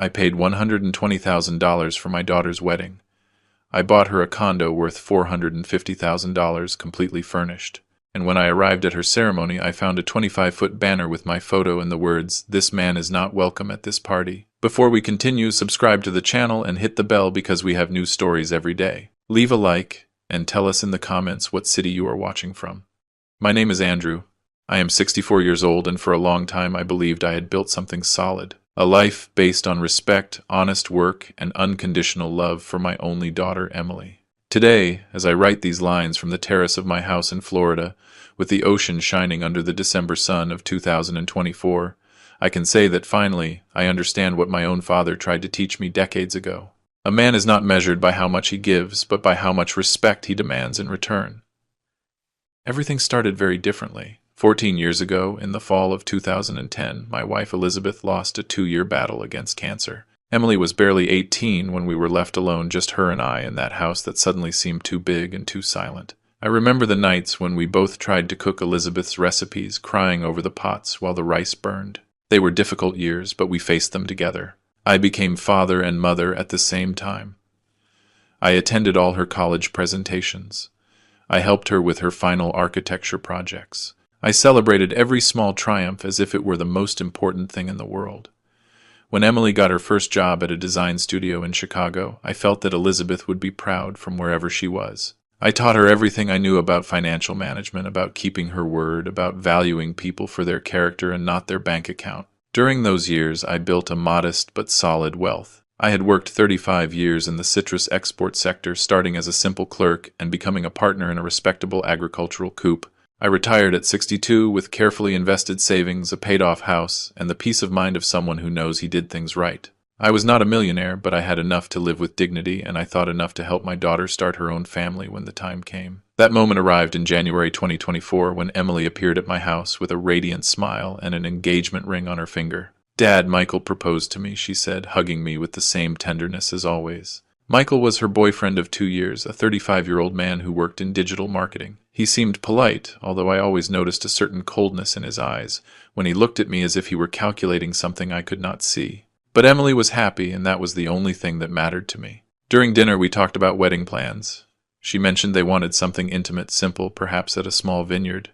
I paid $120,000 for my daughter's wedding. I bought her a condo worth $450,000 completely furnished. And when I arrived at her ceremony, I found a 25-foot banner with my photo and the words, "This man is not welcome at this party." Before we continue, subscribe to the channel and hit the bell because we have new stories every day. Leave a like and tell us in the comments what city you are watching from. My name is Andrew. I am 64 years old, and for a long time I believed I had built something solid. A life based on respect, honest work, and unconditional love for my only daughter, Emily. Today, as I write these lines from the terrace of my house in Florida, with the ocean shining under the December sun of 2024, I can say that finally I understand what my own father tried to teach me decades ago. A man is not measured by how much he gives, but by how much respect he demands in return. Everything started very differently. 14 years ago, in the fall of 2010, my wife Elizabeth lost a 2-year battle against cancer. Emily was barely 18 when we were left alone, just her and I, in that house that suddenly seemed too big and too silent. I remember the nights when we both tried to cook Elizabeth's recipes, crying over the pots while the rice burned. They were difficult years, but we faced them together. I became father and mother at the same time. I attended all her college presentations. I helped her with her final architecture projects. I celebrated every small triumph as if it were the most important thing in the world. When Emily got her first job at a design studio in Chicago, I felt that Elizabeth would be proud from wherever she was. I taught her everything I knew about financial management, about keeping her word, about valuing people for their character and not their bank account. During those years, I built a modest but solid wealth. I had worked 35 years in the citrus export sector, starting as a simple clerk and becoming a partner in a respectable agricultural coup. I retired at 62 with carefully invested savings, a paid-off house, and the peace of mind of someone who knows he did things right. I was not a millionaire, but I had enough to live with dignity, and I thought enough to help my daughter start her own family when the time came. That moment arrived in January 2024 when Emily appeared at my house with a radiant smile and an engagement ring on her finger. "Dad, Michael proposed to me," she said, hugging me with the same tenderness as always. Michael was her boyfriend of 2 years, a 35-year-old man who worked in digital marketing. He seemed polite, although I always noticed a certain coldness in his eyes when he looked at me as if he were calculating something I could not see. But Emily was happy, and that was the only thing that mattered to me. During dinner, we talked about wedding plans. She mentioned they wanted something intimate, simple, perhaps at a small vineyard.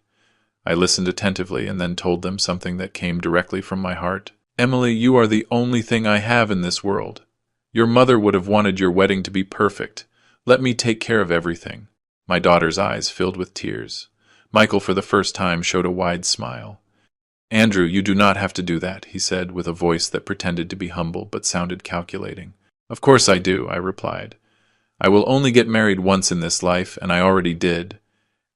I listened attentively and then told them something that came directly from my heart. "Emily, you are the only thing I have in this world. Your mother would have wanted your wedding to be perfect. Let me take care of everything." My daughter's eyes filled with tears. Michael, for the first time, showed a wide smile. "Andrew, you do not have to do that," he said, with a voice that pretended to be humble but sounded calculating. "Of course I do," I replied. "I will only get married once in this life, and I already did.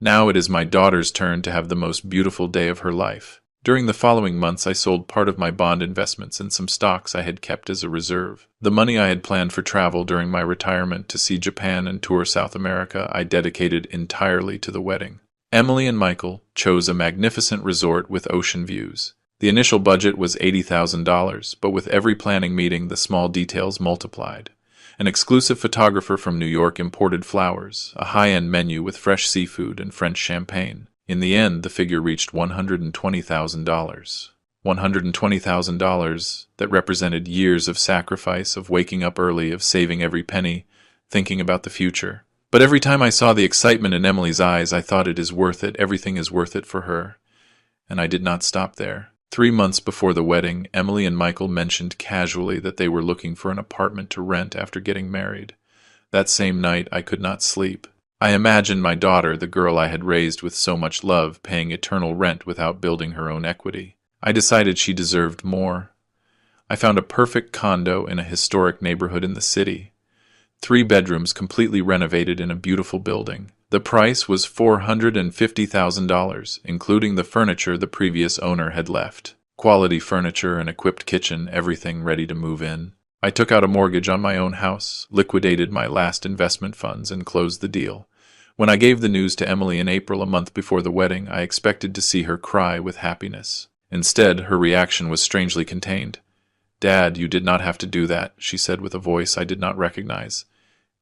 Now it is my daughter's turn to have the most beautiful day of her life." During the following months, I sold part of my bond investments and some stocks I had kept as a reserve. The money I had planned for travel during my retirement to see Japan and tour South America, I dedicated entirely to the wedding. Emily and Michael chose a magnificent resort with ocean views. The initial budget was $80,000, but with every planning meeting, the small details multiplied. An exclusive photographer from New York imported flowers, a high-end menu with fresh seafood and French champagne. In the end, the figure reached $120,000. $120,000 that represented years of sacrifice, of waking up early, of saving every penny, thinking about the future. But every time I saw the excitement in Emily's eyes, I thought, it is worth it, everything is worth it for her. And I did not stop there. 3 months before the wedding, Emily and Michael mentioned casually that they were looking for an apartment to rent after getting married. That same night, I could not sleep. I imagined my daughter, the girl I had raised with so much love, paying eternal rent without building her own equity. I decided she deserved more. I found a perfect condo in a historic neighborhood in the city. 3 bedrooms completely renovated in a beautiful building. The price was $450,000, including the furniture the previous owner had left. Quality furniture, an equipped kitchen, everything ready to move in. I took out a mortgage on my own house, liquidated my last investment funds, and closed the deal. When I gave the news to Emily in April, a month before the wedding, I expected to see her cry with happiness. Instead, her reaction was strangely contained. "Dad, you did not have to do that," she said with a voice I did not recognize.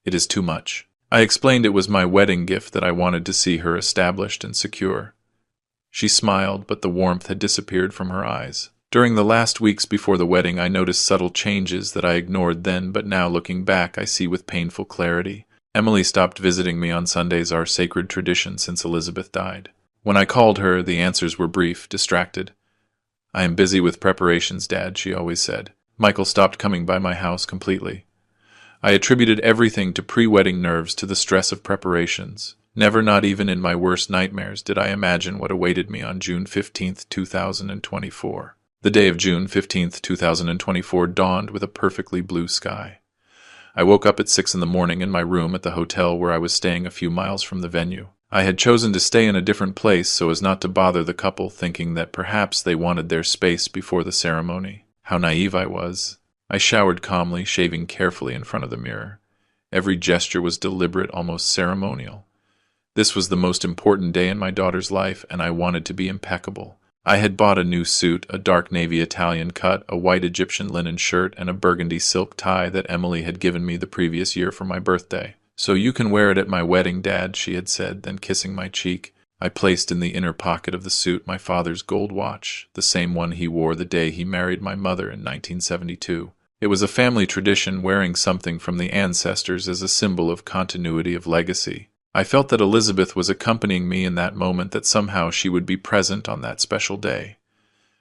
"It is too much." I explained it was my wedding gift, that I wanted to see her established and secure. She smiled, but the warmth had disappeared from her eyes. During the last weeks before the wedding, I noticed subtle changes that I ignored then, but now looking back, I see with painful clarity. Emily stopped visiting me on Sundays, our sacred tradition since Elizabeth died. When I called her, the answers were brief, distracted. "I am busy with preparations, Dad," she always said. Michael stopped coming by my house completely. I attributed everything to pre-wedding nerves, to the stress of preparations. Never, not even in my worst nightmares, did I imagine what awaited me on June 15th, 2024. The day of June 15th, 2024 dawned with a perfectly blue sky. I woke up at 6 in the morning in my room at the hotel where I was staying a few miles from the venue. I had chosen to stay in a different place so as not to bother the couple, thinking that perhaps they wanted their space before the ceremony. How naive I was. I showered calmly, shaving carefully in front of the mirror. Every gesture was deliberate, almost ceremonial. This was the most important day in my daughter's life, and I wanted to be impeccable. I had bought a new suit, a dark navy Italian cut, a white Egyptian linen shirt, and a burgundy silk tie that Emily had given me the previous year for my birthday. "So you can wear it at my wedding, Dad," she had said, then kissing my cheek. I placed in the inner pocket of the suit my father's gold watch, the same one he wore the day he married my mother in 1972. It was a family tradition, wearing something from the ancestors as a symbol of continuity, of legacy. I felt that Elizabeth was accompanying me in that moment, that somehow she would be present on that special day.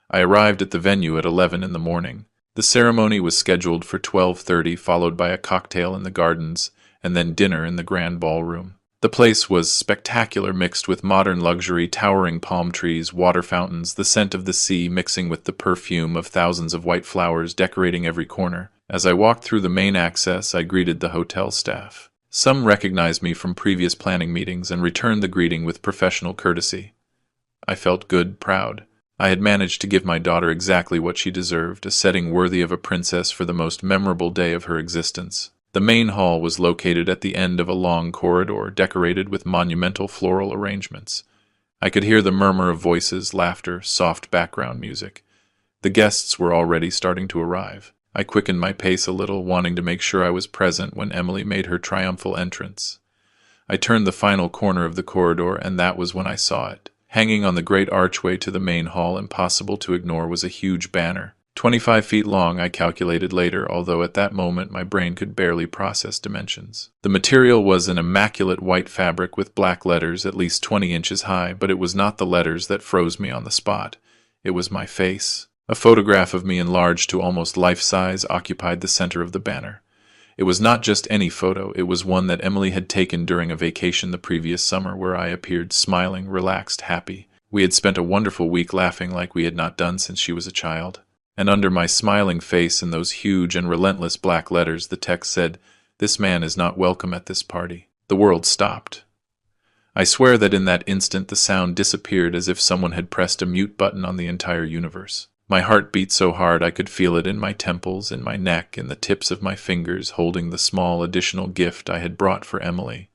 I arrived at the venue at 11 in the morning. The ceremony was scheduled for 12:30, followed by a cocktail in the gardens, and then dinner in the grand ballroom. The place was spectacular, mixed with modern luxury, towering palm trees, water fountains, the scent of the sea mixing with the perfume of thousands of white flowers decorating every corner. As I walked through the main access, I greeted the hotel staff. Some recognized me from previous planning meetings and returned the greeting with professional courtesy. I felt good, proud. I had managed to give my daughter exactly what she deserved, a setting worthy of a princess for the most memorable day of her existence. The main hall was located at the end of a long corridor, decorated with monumental floral arrangements. I could hear the murmur of voices, laughter, soft background music. The guests were already starting to arrive. I quickened my pace a little, wanting to make sure I was present when Emily made her triumphal entrance. I turned the final corner of the corridor, and that was when I saw it. Hanging on the great archway to the main hall, impossible to ignore, was a huge banner. 25 feet long, I calculated later, although at that moment my brain could barely process dimensions. The material was an immaculate white fabric with black letters at least 20 inches high, but it was not the letters that froze me on the spot. It was my face. A photograph of me enlarged to almost life-size occupied the center of the banner. It was not just any photo, it was one that Emily had taken during a vacation the previous summer, where I appeared smiling, relaxed, happy. We had spent a wonderful week laughing like we had not done since she was a child. And under my smiling face in those huge and relentless black letters, the text said, "This man is not welcome at this party." The world stopped. I swear that in that instant the sound disappeared, as if someone had pressed a mute button on the entire universe. My heart beat so hard I could feel it in my temples, in my neck, in the tips of my fingers, holding the small additional gift I had brought for Emily.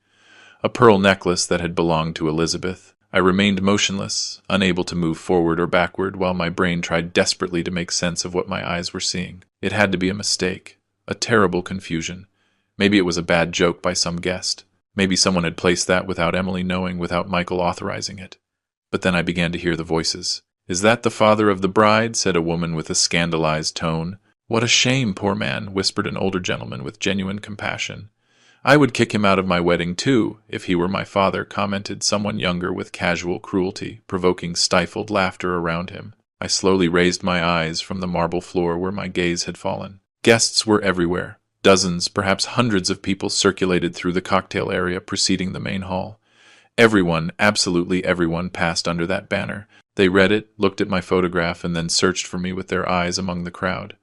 A pearl necklace that had belonged to Elizabeth. I remained motionless, unable to move forward or backward, while my brain tried desperately to make sense of what my eyes were seeing. It had to be a mistake. A terrible confusion. Maybe it was a bad joke by some guest. Maybe someone had placed that without Emily knowing, without Michael authorizing it. But then I began to hear the voices. "Is that the father of the bride?" said a woman with a scandalized tone. "What a shame, poor man," whispered an older gentleman with genuine compassion. "I would kick him out of my wedding too, if he were my father," commented someone younger with casual cruelty, provoking stifled laughter around him. I slowly raised my eyes from the marble floor where my gaze had fallen. Guests were everywhere. Dozens, perhaps hundreds of people circulated through the cocktail area preceding the main hall. Everyone, absolutely everyone, passed under that banner. They read it, looked at my photograph, and then searched for me with their eyes among the crowd.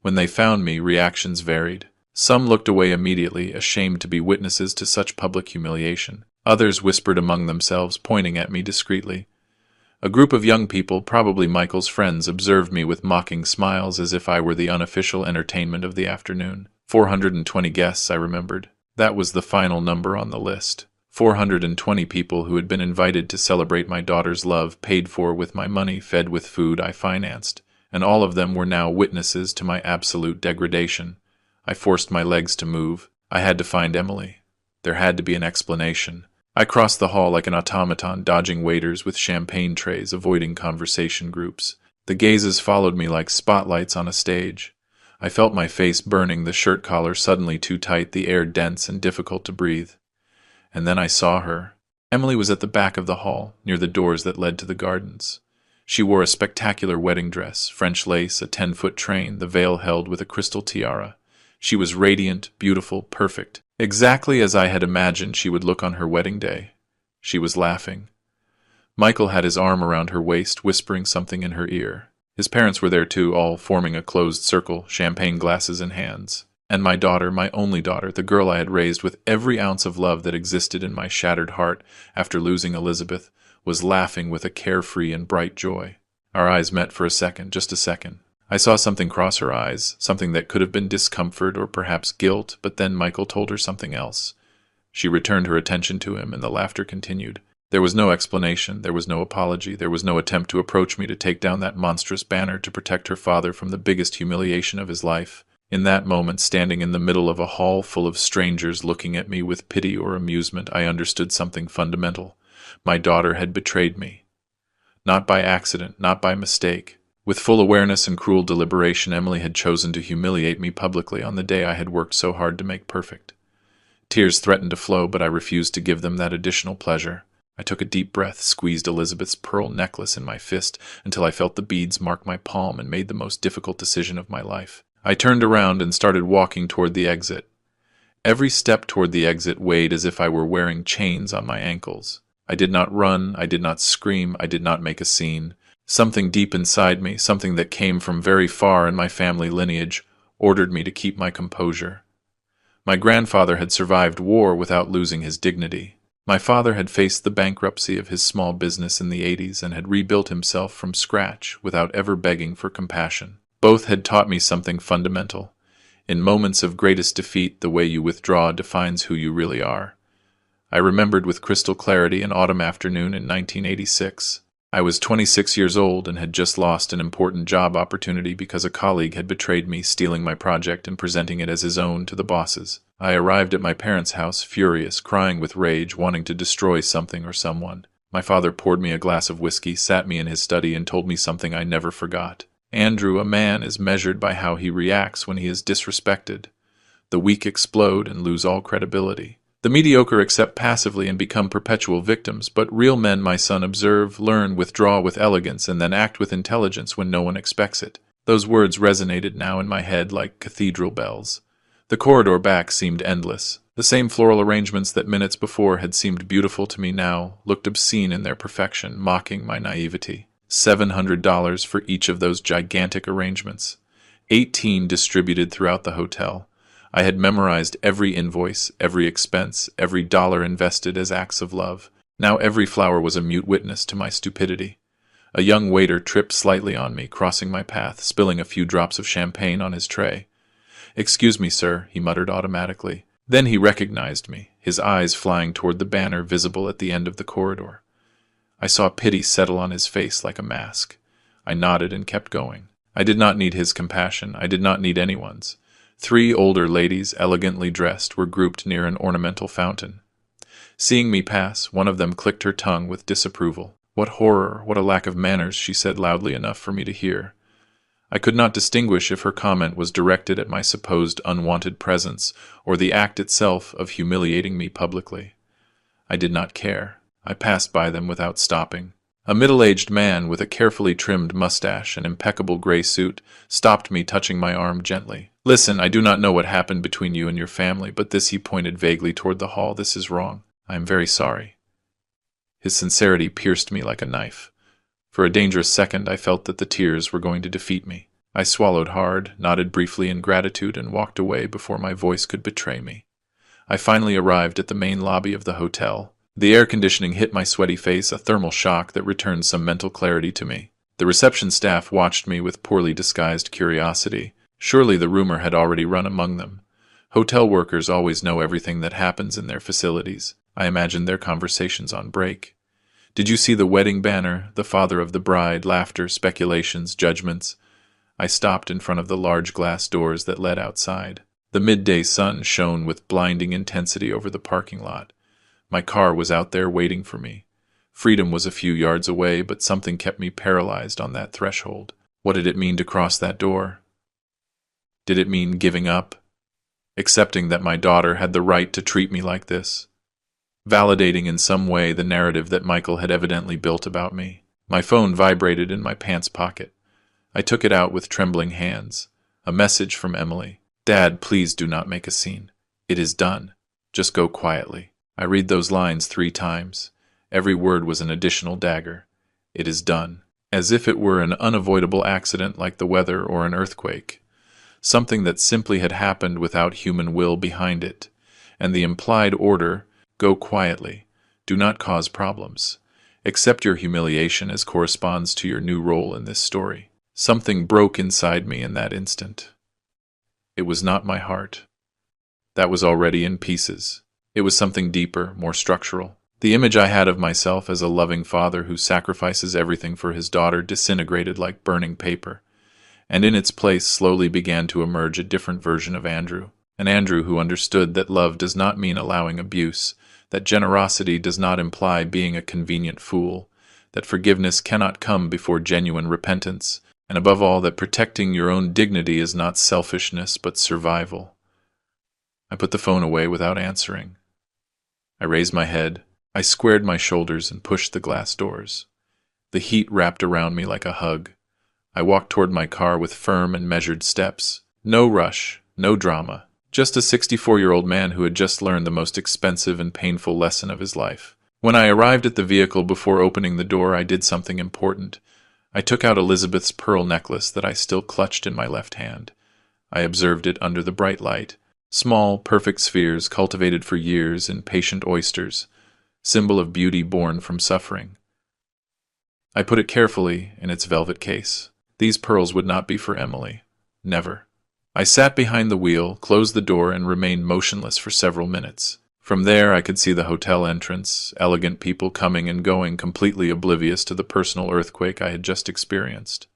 When they found me, reactions varied. Some looked away immediately, ashamed to be witnesses to such public humiliation. Others whispered among themselves, pointing at me discreetly. A group of young people, probably Michael's friends, observed me with mocking smiles as if I were the unofficial entertainment of the afternoon. 420 guests, I remembered. That was the final number on the list. 420 people who had been invited to celebrate my daughter's love, paid for with my money, fed with food I financed, and all of them were now witnesses to my absolute degradation. I forced my legs to move. I had to find Emily. There had to be an explanation. I crossed the hall like an automaton, dodging waiters with champagne trays, avoiding conversation groups. The gazes followed me like spotlights on a stage. I felt my face burning, the shirt collar suddenly too tight, the air dense and difficult to breathe. And then I saw her. Emily was at the back of the hall, near the doors that led to the gardens. She wore a spectacular wedding dress, French lace, a 10-foot train, the veil held with a crystal tiara. She was radiant, beautiful, perfect, exactly as I had imagined she would look on her wedding day. She was laughing. Michael had his arm around her waist, whispering something in her ear. His parents were there too, all forming a closed circle, champagne glasses in hands. And my daughter, my only daughter, the girl I had raised with every ounce of love that existed in my shattered heart after losing Elizabeth, was laughing with a carefree and bright joy. Our eyes met for a second, just a second. I saw something cross her eyes, something that could have been discomfort or perhaps guilt, but then Michael told her something else. She returned her attention to him, and the laughter continued. There was no explanation, there was no apology, there was no attempt to approach me to take down that monstrous banner to protect her father from the biggest humiliation of his life. In that moment, standing in the middle of a hall full of strangers looking at me with pity or amusement, I understood something fundamental. My daughter had betrayed me. Not by accident, not by mistake. With full awareness and cruel deliberation, Emily had chosen to humiliate me publicly on the day I had worked so hard to make perfect. Tears threatened to flow, but I refused to give them that additional pleasure. I took a deep breath, squeezed Elizabeth's pearl necklace in my fist until I felt the beads mark my palm, and made the most difficult decision of my life. I turned around and started walking toward the exit. Every step toward the exit weighed as if I were wearing chains on my ankles. I did not run, I did not scream, I did not make a scene. Something deep inside me, something that came from very far in my family lineage, ordered me to keep my composure. My grandfather had survived war without losing his dignity. My father had faced the bankruptcy of his small business in the 80s and had rebuilt himself from scratch without ever begging for compassion. Both had taught me something fundamental. In moments of greatest defeat, the way you withdraw defines who you really are. I remembered with crystal clarity an autumn afternoon in 1986. I was 26 years old and had just lost an important job opportunity because a colleague had betrayed me, stealing my project and presenting it as his own to the bosses. I arrived at my parents' house, furious, crying with rage, wanting to destroy something or someone. My father poured me a glass of whiskey, sat me in his study, and told me something I never forgot. Andrew, a man is measured by how he reacts when he is disrespected. The weak explode and lose all credibility. The mediocre accept passively and become perpetual victims, but real men, my son, observe, learn, withdraw with elegance, and then act with intelligence when no one expects it. Those words resonated now in my head like cathedral bells. The corridor back seemed endless. The same floral arrangements that minutes before had seemed beautiful to me now looked obscene in their perfection, mocking my naivety. $700 for each of those gigantic arrangements. 18 distributed throughout the hotel. I had memorized every invoice, every expense, every dollar invested as acts of love. Now every flower was a mute witness to my stupidity. A young waiter tripped slightly on me, crossing my path, spilling a few drops of champagne on his tray. "Excuse me, sir," he muttered automatically. Then he recognized me, his eyes flying toward the banner visible at the end of the corridor. I saw pity settle on his face like a mask. I nodded and kept going. I did not need his compassion. I did not need anyone's. 3 older ladies, elegantly dressed, were grouped near an ornamental fountain. Seeing me pass, one of them clicked her tongue with disapproval. "What horror, what a lack of manners," she said loudly enough for me to hear. I could not distinguish if her comment was directed at my supposed unwanted presence or the act itself of humiliating me publicly. I did not care. I passed by them without stopping. A middle-aged man with a carefully trimmed mustache and impeccable gray suit stopped me, touching my arm gently. "Listen, I do not know what happened between you and your family, but this," he pointed vaguely toward the hall, "this is wrong. I am very sorry." His sincerity pierced me like a knife. For a dangerous second, I felt that the tears were going to defeat me. I swallowed hard, nodded briefly in gratitude, and walked away before my voice could betray me. I finally arrived at the main lobby of the hotel. The air conditioning hit my sweaty face, a thermal shock that returned some mental clarity to me. The reception staff watched me with poorly disguised curiosity. Surely the rumor had already run among them. Hotel workers always know everything that happens in their facilities. I imagined their conversations on break. "Did you see the wedding banner, the father of the bride?" Laughter, speculations, judgments. I stopped in front of the large glass doors that led outside. The midday sun shone with blinding intensity over the parking lot. My car was out there waiting for me. Freedom was a few yards away, but something kept me paralyzed on that threshold. What did it mean to cross that door? Did it mean giving up? Accepting that my daughter had the right to treat me like this? Validating in some way the narrative that Michael had evidently built about me? My phone vibrated in my pants pocket. I took it out with trembling hands. A message from Emily. Dad, please do not make a scene. It is done. Just go quietly. I read those lines 3 times. Every word was an additional dagger. It is done. As if it were an unavoidable accident like the weather or an earthquake. Something that simply had happened without human will behind it. And the implied order, go quietly. Do not cause problems. Accept your humiliation as corresponds to your new role in this story. Something broke inside me in that instant. It was not my heart. That was already in pieces. It was something deeper, more structural. The image I had of myself as a loving father who sacrifices everything for his daughter disintegrated like burning paper, and in its place slowly began to emerge a different version of Andrew. An Andrew who understood that love does not mean allowing abuse, that generosity does not imply being a convenient fool, that forgiveness cannot come before genuine repentance, and above all that protecting your own dignity is not selfishness but survival. I put the phone away without answering. I raised my head. I squared my shoulders and pushed the glass doors. The heat wrapped around me like a hug. I walked toward my car with firm and measured steps. No rush, no drama. Just a 64-year-old man who had just learned the most expensive and painful lesson of his life. When I arrived at the vehicle before opening the door, I did something important. I took out Elizabeth's pearl necklace that I still clutched in my left hand. I observed it under the bright light. Small, perfect spheres cultivated for years in patient oysters, symbol of beauty born from suffering. I put it carefully in its velvet case. These pearls would not be for Emily. Never. I sat behind the wheel, closed the door, and remained motionless for several minutes. From there, I could see the hotel entrance, elegant people coming and going, completely oblivious to the personal earthquake I had just experienced.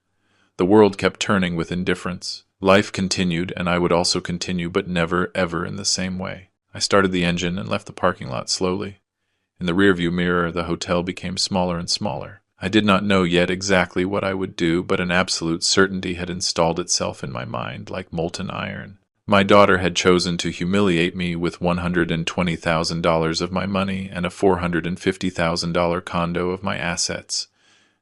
The world kept turning with indifference. Life continued, and I would also continue, but never, ever in the same way. I started the engine and left the parking lot slowly. In the rearview mirror, the hotel became smaller and smaller. I did not know yet exactly what I would do, but an absolute certainty had installed itself in my mind, like molten iron. My daughter had chosen to humiliate me with $120,000 of my money and a $450,000 condo of my assets.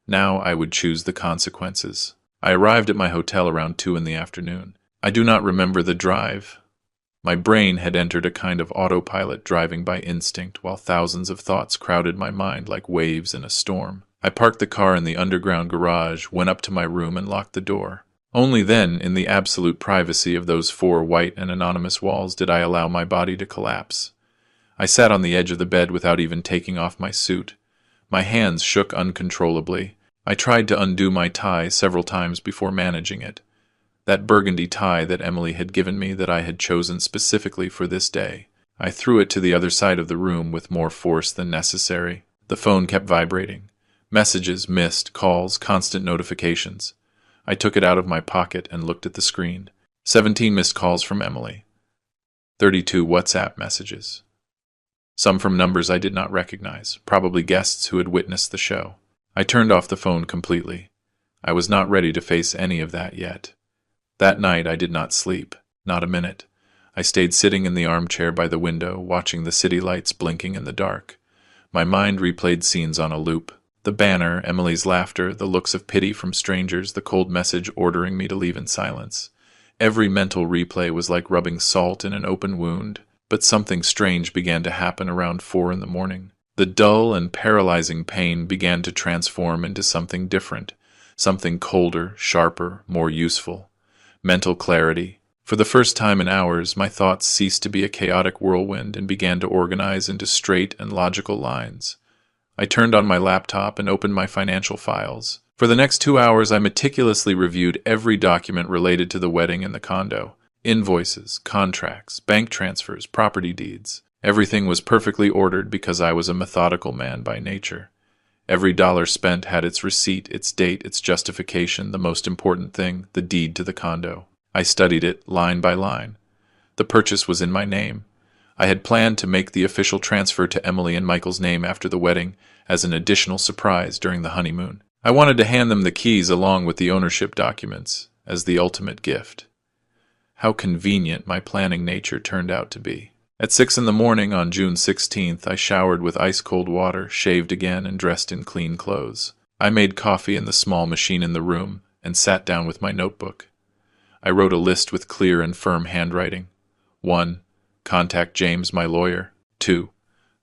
Now I would choose the consequences. I arrived at my hotel around 2 in the afternoon. I do not remember the drive. My brain had entered a kind of autopilot, driving by instinct, while thousands of thoughts crowded my mind like waves in a storm. I parked the car in the underground garage, went up to my room, and locked the door. Only then, in the absolute privacy of those 4 white and anonymous walls, did I allow my body to collapse. I sat on the edge of the bed without even taking off my suit. My hands shook uncontrollably. I tried to undo my tie several times before managing it. That burgundy tie that Emily had given me, that I had chosen specifically for this day. I threw it to the other side of the room with more force than necessary. The phone kept vibrating. Messages, missed, calls, constant notifications. I took it out of my pocket and looked at the screen. 17 missed calls from Emily. 32 WhatsApp messages. Some from numbers I did not recognize, probably guests who had witnessed the show. I turned off the phone completely. I was not ready to face any of that yet. That night I did not sleep, not a minute. I stayed sitting in the armchair by the window, watching the city lights blinking in the dark. My mind replayed scenes on a loop. The banner, Emily's laughter, the looks of pity from strangers, the cold message ordering me to leave in silence. Every mental replay was like rubbing salt in an open wound, but something strange began to happen around 4 in the morning. The dull and paralyzing pain began to transform into something different, something colder, sharper, more useful. Mental clarity. For the first time in hours, my thoughts ceased to be a chaotic whirlwind and began to organize into straight and logical lines. I turned on my laptop and opened my financial files. For the next 2 hours, I meticulously reviewed every document related to the wedding and the condo. Invoices, contracts, bank transfers, property deeds. Everything was perfectly ordered because I was a methodical man by nature. Every dollar spent had its receipt, its date, its justification, the most important thing, the deed to the condo. I studied it line by line. The purchase was in my name. I had planned to make the official transfer to Emily and Michael's name after the wedding as an additional surprise during the honeymoon. I wanted to hand them the keys along with the ownership documents as the ultimate gift. How convenient my planning nature turned out to be. At 6 in the morning on June 16th, I showered with ice-cold water, shaved again, and dressed in clean clothes. I made coffee in the small machine in the room and sat down with my notebook. I wrote a list with clear and firm handwriting. 1. Contact James, my lawyer. 2.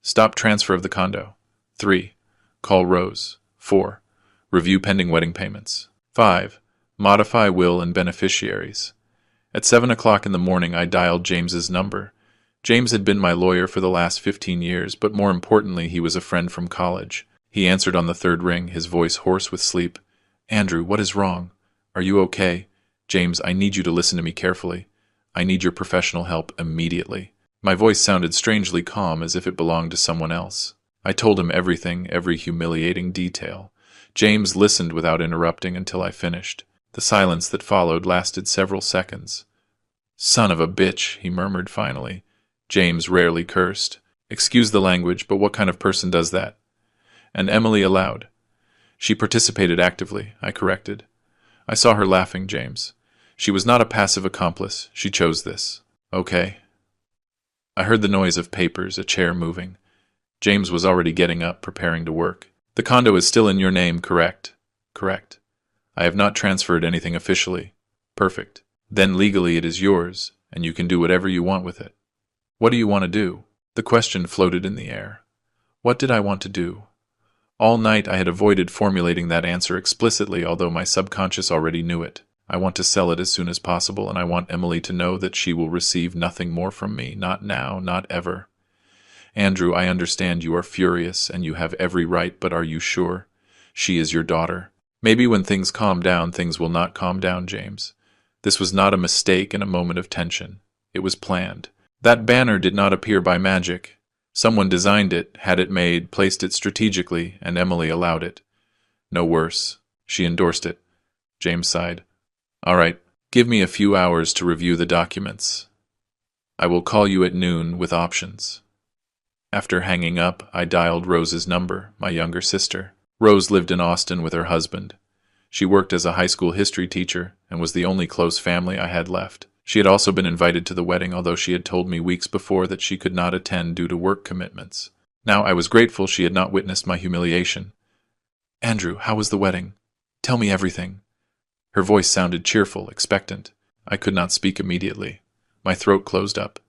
Stop transfer of the condo. 3. Call Rose. 4. Review pending wedding payments. 5. Modify will and beneficiaries. At 7 o'clock in the morning, I dialed James's number. James had been my lawyer for the last 15 years, but more importantly, he was a friend from college. He answered on the third ring, his voice hoarse with sleep. "Andrew, what is wrong? Are you okay? James, I need you to listen to me carefully. I need your professional help immediately." My voice sounded strangely calm, as if it belonged to someone else. I told him everything, every humiliating detail. James listened without interrupting until I finished. The silence that followed lasted several seconds. "Son of a bitch," he murmured finally. James rarely cursed. "Excuse the language, but what kind of person does that?" And Emily aloud. "She participated actively," I corrected. "I saw her laughing, James. She was not a passive accomplice. She chose this." "Okay." I heard the noise of papers, a chair moving. James was already getting up, preparing to work. "The condo is still in your name, correct?" "Correct." "I have not transferred anything officially." "Perfect. Then legally it is yours, and you can do whatever you want with it." "What do you want to do?" The question floated in the air. What did I want to do? All night I had avoided formulating that answer explicitly, although my subconscious already knew it. I want to sell it as soon as possible, and I want Emily to know that she will receive nothing more from me, not now, not ever. "Andrew, I understand you are furious, and you have every right, but are you sure? She is your daughter. Maybe when things calm down, things will not calm down, James. This was not a mistake in a moment of tension. It was planned. That banner did not appear by magic. Someone designed it, had it made, placed it strategically, and Emily allowed it. No worse. She endorsed it." James sighed. "All right, give me a few hours to review the documents. I will call you at noon with options." After hanging up, I dialed Rose's number, my younger sister. Rose lived in Austin with her husband. She worked as a high school history teacher and was the only close family I had left. She had also been invited to the wedding, although she had told me weeks before that she could not attend due to work commitments. Now I was grateful she had not witnessed my humiliation. "Andrew, how was the wedding? Tell me everything." Her voice sounded cheerful, expectant. I could not speak immediately. My throat closed up.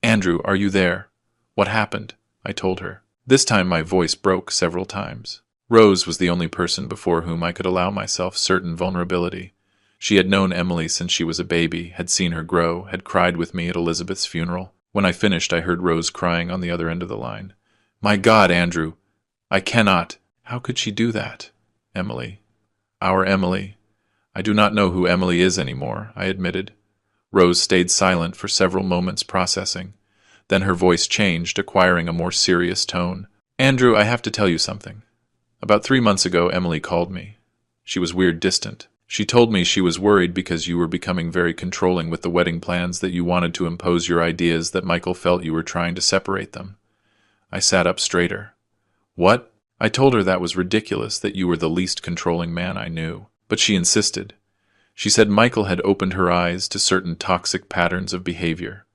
"Andrew, are you there? What happened?" I told her. This time my voice broke several times. Rose was the only person before whom I could allow myself certain vulnerability. She had known Emily since she was a baby, had seen her grow, had cried with me at Elizabeth's funeral. When I finished, I heard Rose crying on the other end of the line. "My God, Andrew! I cannot!" "How could she do that?" "Emily. Our Emily. I do not know who Emily is anymore," I admitted. Rose stayed silent for several moments, processing. Then her voice changed, acquiring a more serious tone. "Andrew, I have to tell you something. About 3 months ago, Emily called me. She was weird distant. She told me she was worried because you were becoming very controlling with the wedding plans, that you wanted to impose your ideas, that Michael felt you were trying to separate them." I sat up straighter. "What?" I told her that was ridiculous, that you were the least controlling man I knew. But she insisted. She said Michael had opened her eyes to certain toxic patterns of behavior.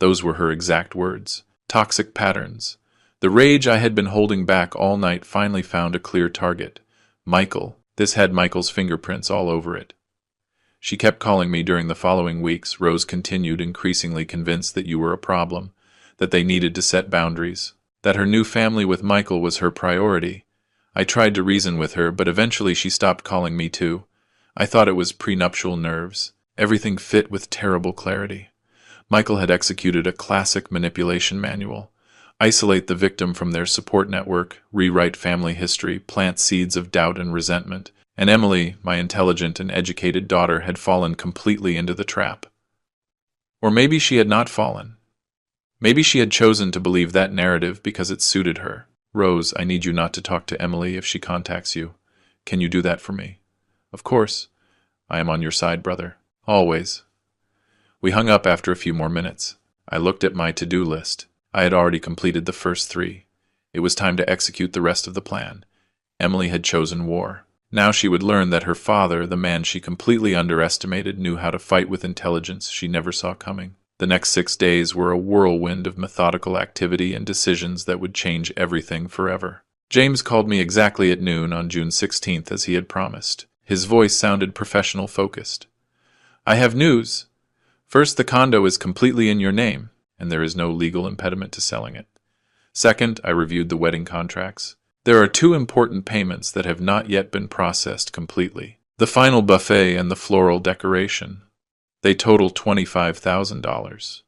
Those were her exact words. Toxic patterns. The rage I had been holding back all night finally found a clear target. Michael. This had Michael's fingerprints all over it. "She kept calling me during the following weeks," Rose continued, increasingly convinced that you were a problem, that they needed to set boundaries, that her new family with Michael was her priority. I tried to reason with her, but eventually she stopped calling me too. I thought it was prenuptial nerves. Everything fit with terrible clarity. Michael had executed a classic manipulation manual. Isolate the victim from their support network, rewrite family history, plant seeds of doubt and resentment. And Emily, my intelligent and educated daughter, had fallen completely into the trap. Or maybe she had not fallen. Maybe she had chosen to believe that narrative because it suited her. "Rose, I need you not to talk to Emily if she contacts you. Can you do that for me?" "Of course. I am on your side, brother. Always." We hung up after a few more minutes. I looked at my to-do list. I had already completed the first 3. It was time to execute the rest of the plan. Emily had chosen war. Now she would learn that her father, the man she completely underestimated, knew how to fight with intelligence she never saw coming. The next 6 days were a whirlwind of methodical activity and decisions that would change everything forever. James called me exactly at noon on June 16th as he had promised. His voice sounded professional focused. "I have news. First, the condo is completely in your name, and there is no legal impediment to selling it. Second, I reviewed the wedding contracts. There are 2 important payments that have not yet been processed completely. The final buffet and the floral decoration. They total $25,000.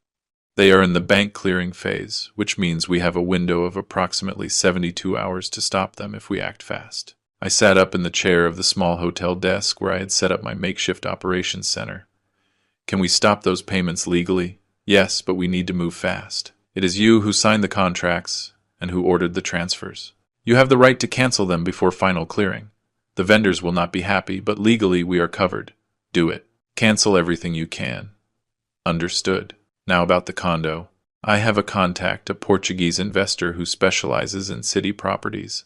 They are in the bank clearing phase, which means we have a window of approximately 72 hours to stop them if we act fast." I sat up in the chair of the small hotel desk where I had set up my makeshift operations center. "Can we stop those payments legally?" "Yes, but we need to move fast. It is you who signed the contracts and who ordered the transfers. You have the right to cancel them before final clearing. The vendors will not be happy, but legally we are covered. Do it. Cancel everything you can." "Understood. Now about the condo. I have a contact, a Portuguese investor who specializes in city properties.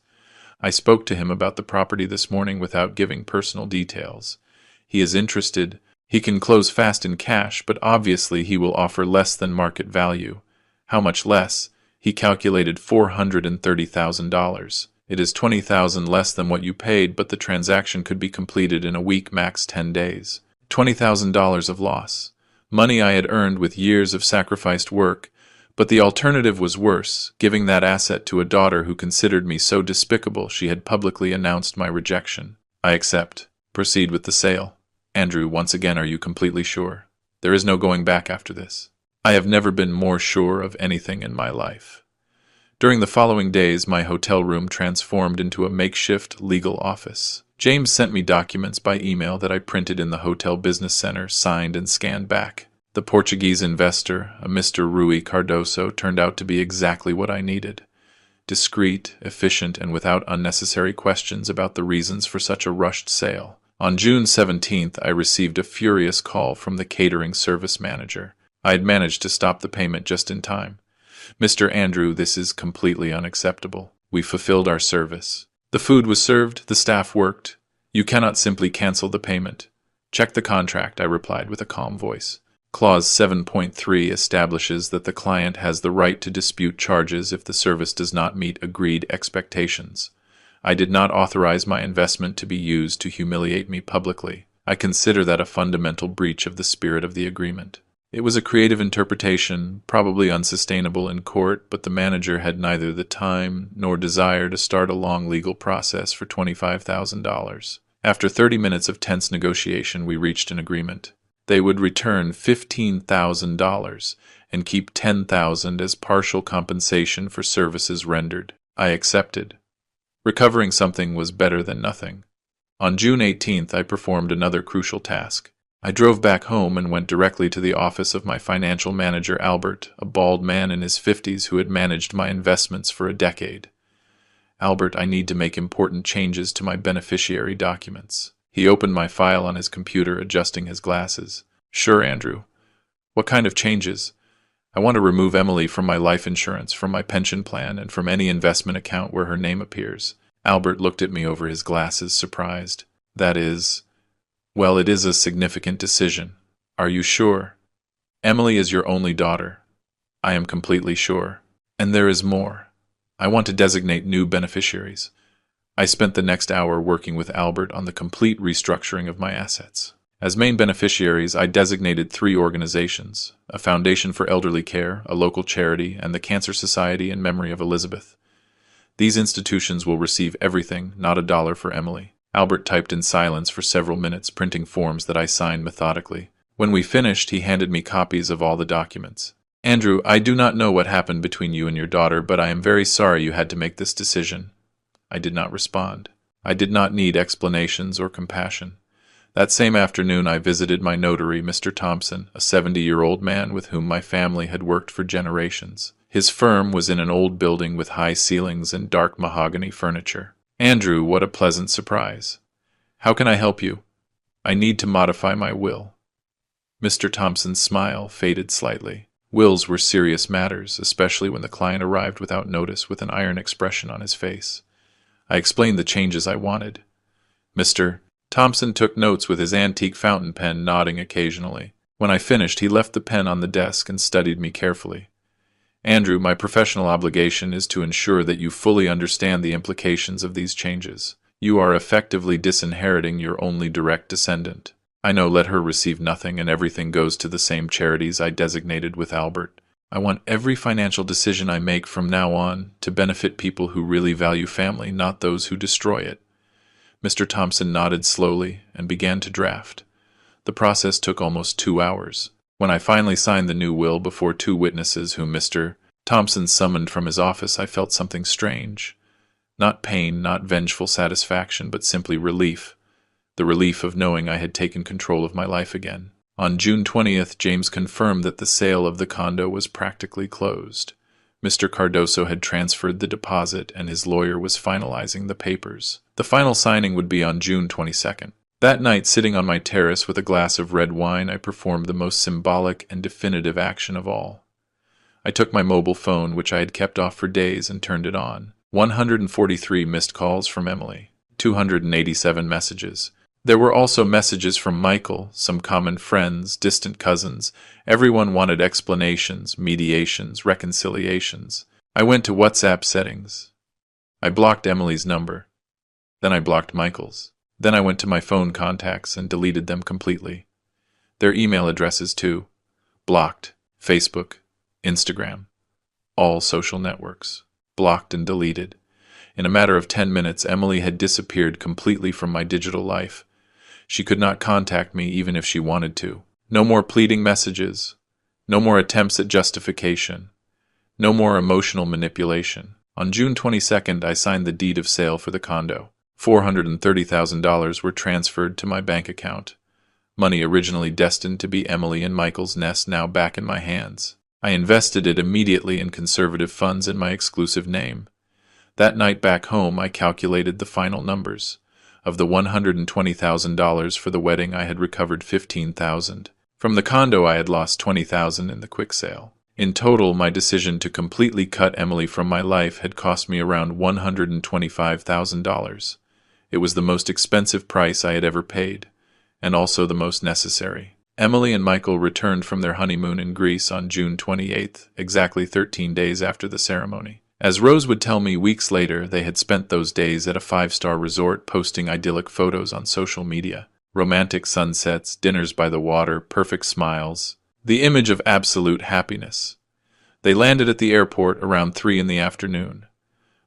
I spoke to him about the property this morning without giving personal details. He is interested. He can close fast in cash, but obviously he will offer less than market value. How much less? He calculated $430,000. It is $20,000 less than what you paid, but the transaction could be completed in a week, max 10 days. $20,000 of loss. Money I had earned with years of sacrificed work, but the alternative was worse, giving that asset to a daughter who considered me so despicable she had publicly announced my rejection. I accept. Proceed with the sale. Andrew, once again, are you completely sure? There is no going back after this. I have never been more sure of anything in my life. During the following days, my hotel room transformed into a makeshift legal office. James sent me documents by email that I printed in the hotel business center, signed and scanned back. The Portuguese investor, a Mr. Rui Cardoso, turned out to be exactly what I needed. Discreet, efficient, and without unnecessary questions about the reasons for such a rushed sale. On June 17th, I received a furious call from the catering service manager. I had managed to stop the payment just in time. "Mr. Andrew, this is completely unacceptable. We fulfilled our service. The food was served, the staff worked. You cannot simply cancel the payment. Check the contract," I replied with a calm voice. Clause 7.3 establishes that the client has the right to dispute charges if the service does not meet agreed expectations. I did not authorize my investment to be used to humiliate me publicly. I consider that a fundamental breach of the spirit of the agreement. It was a creative interpretation, probably unsustainable in court, but the manager had neither the time nor desire to start a long legal process for $25,000. After 30 minutes of tense negotiation, we reached an agreement. They would return $15,000 and keep $10,000 as partial compensation for services rendered. I accepted. Recovering something was better than nothing. On June 18th, I performed another crucial task. I drove back home and went directly to the office of my financial manager, Albert, a bald man in his 50s who had managed my investments for a decade. "Albert, I need to make important changes to my beneficiary documents." He opened my file on his computer, adjusting his glasses. "Sure, Andrew. What kind of changes?" "I want to remove Emily from my life insurance, from my pension plan, and from any investment account where her name appears." Albert looked at me over his glasses, surprised. "That is... Well, it is a significant decision. Are you sure?" "Emily is your only daughter." "I am completely sure. And there is more. I want to designate new beneficiaries." I spent the next hour working with Albert on the complete restructuring of my assets. As main beneficiaries, I designated 3 organizations: a foundation for elderly care, a local charity, and the Cancer Society in memory of Elizabeth. These institutions will receive everything, not a dollar for Emily. Albert typed in silence for several minutes, printing forms that I signed methodically. When we finished, he handed me copies of all the documents. "Andrew, I do not know what happened between you and your daughter, but I am very sorry you had to make this decision." I did not respond. I did not need explanations or compassion. That same afternoon, I visited my notary, Mr. Thompson, a 70-year-old man with whom my family had worked for generations. His firm was in an old building with high ceilings and dark mahogany furniture. "Andrew, what a pleasant surprise. How can I help you?" "I need to modify my will." Mr. Thompson's smile faded slightly. Wills were serious matters, especially when the client arrived without notice with an iron expression on his face. I explained the changes I wanted. Mr. Thompson took notes with his antique fountain pen, nodding occasionally. When I finished, he left the pen on the desk and studied me carefully. Andrew, my professional obligation is to ensure that you fully understand the implications of these changes. You are effectively disinheriting your only direct descendant. I know, let her receive nothing and everything goes to the same charities I designated with Albert. I want every financial decision I make from now on to benefit people who really value family, not those who destroy it. Mr. Thompson nodded slowly and began to draft. The process took almost 2 hours. When I finally signed the new will before 2 witnesses whom Mr. Thompson summoned from his office, I felt something strange. Not pain, not vengeful satisfaction, but simply relief. The relief of knowing I had taken control of my life again. On June 20th, James confirmed that the sale of the condo was practically closed. Mr. Cardoso had transferred the deposit and his lawyer was finalizing the papers. The final signing would be on June 22nd. That night, sitting on my terrace with a glass of red wine, I performed the most symbolic and definitive action of all. I took my mobile phone, which I had kept off for days, and turned it on. 143 missed calls from Emily. 287 messages. There were also messages from Michael, some common friends, distant cousins. Everyone wanted explanations, mediations, reconciliations. I went to WhatsApp settings. I blocked Emily's number. Then I blocked Michael's. Then I went to my phone contacts and deleted them completely. Their email addresses too. Blocked. Facebook, Instagram. All social networks. Blocked and deleted. In a matter of 10 minutes, Emily had disappeared completely from my digital life. She could not contact me even if she wanted to. No more pleading messages. No more attempts at justification. No more emotional manipulation. On June 22nd, I signed the deed of sale for the condo. $430,000 were transferred to my bank account. Money originally destined to be Emily and Michael's nest now back in my hands. I invested it immediately in conservative funds in my exclusive name. That night back home, I calculated the final numbers. Of the $120,000 for the wedding, I had recovered $15,000. From the condo, I had lost $20,000 in the quick sale. In total, my decision to completely cut Emily from my life had cost me around $125,000. It was the most expensive price I had ever paid, and also the most necessary. Emily and Michael returned from their honeymoon in Greece on June 28th, exactly 13 days after the ceremony. As Rose would tell me weeks later, they had spent those days at a 5-star resort, posting idyllic photos on social media. Romantic sunsets, dinners by the water, perfect smiles. The image of absolute happiness. They landed at the airport around 3 in the afternoon.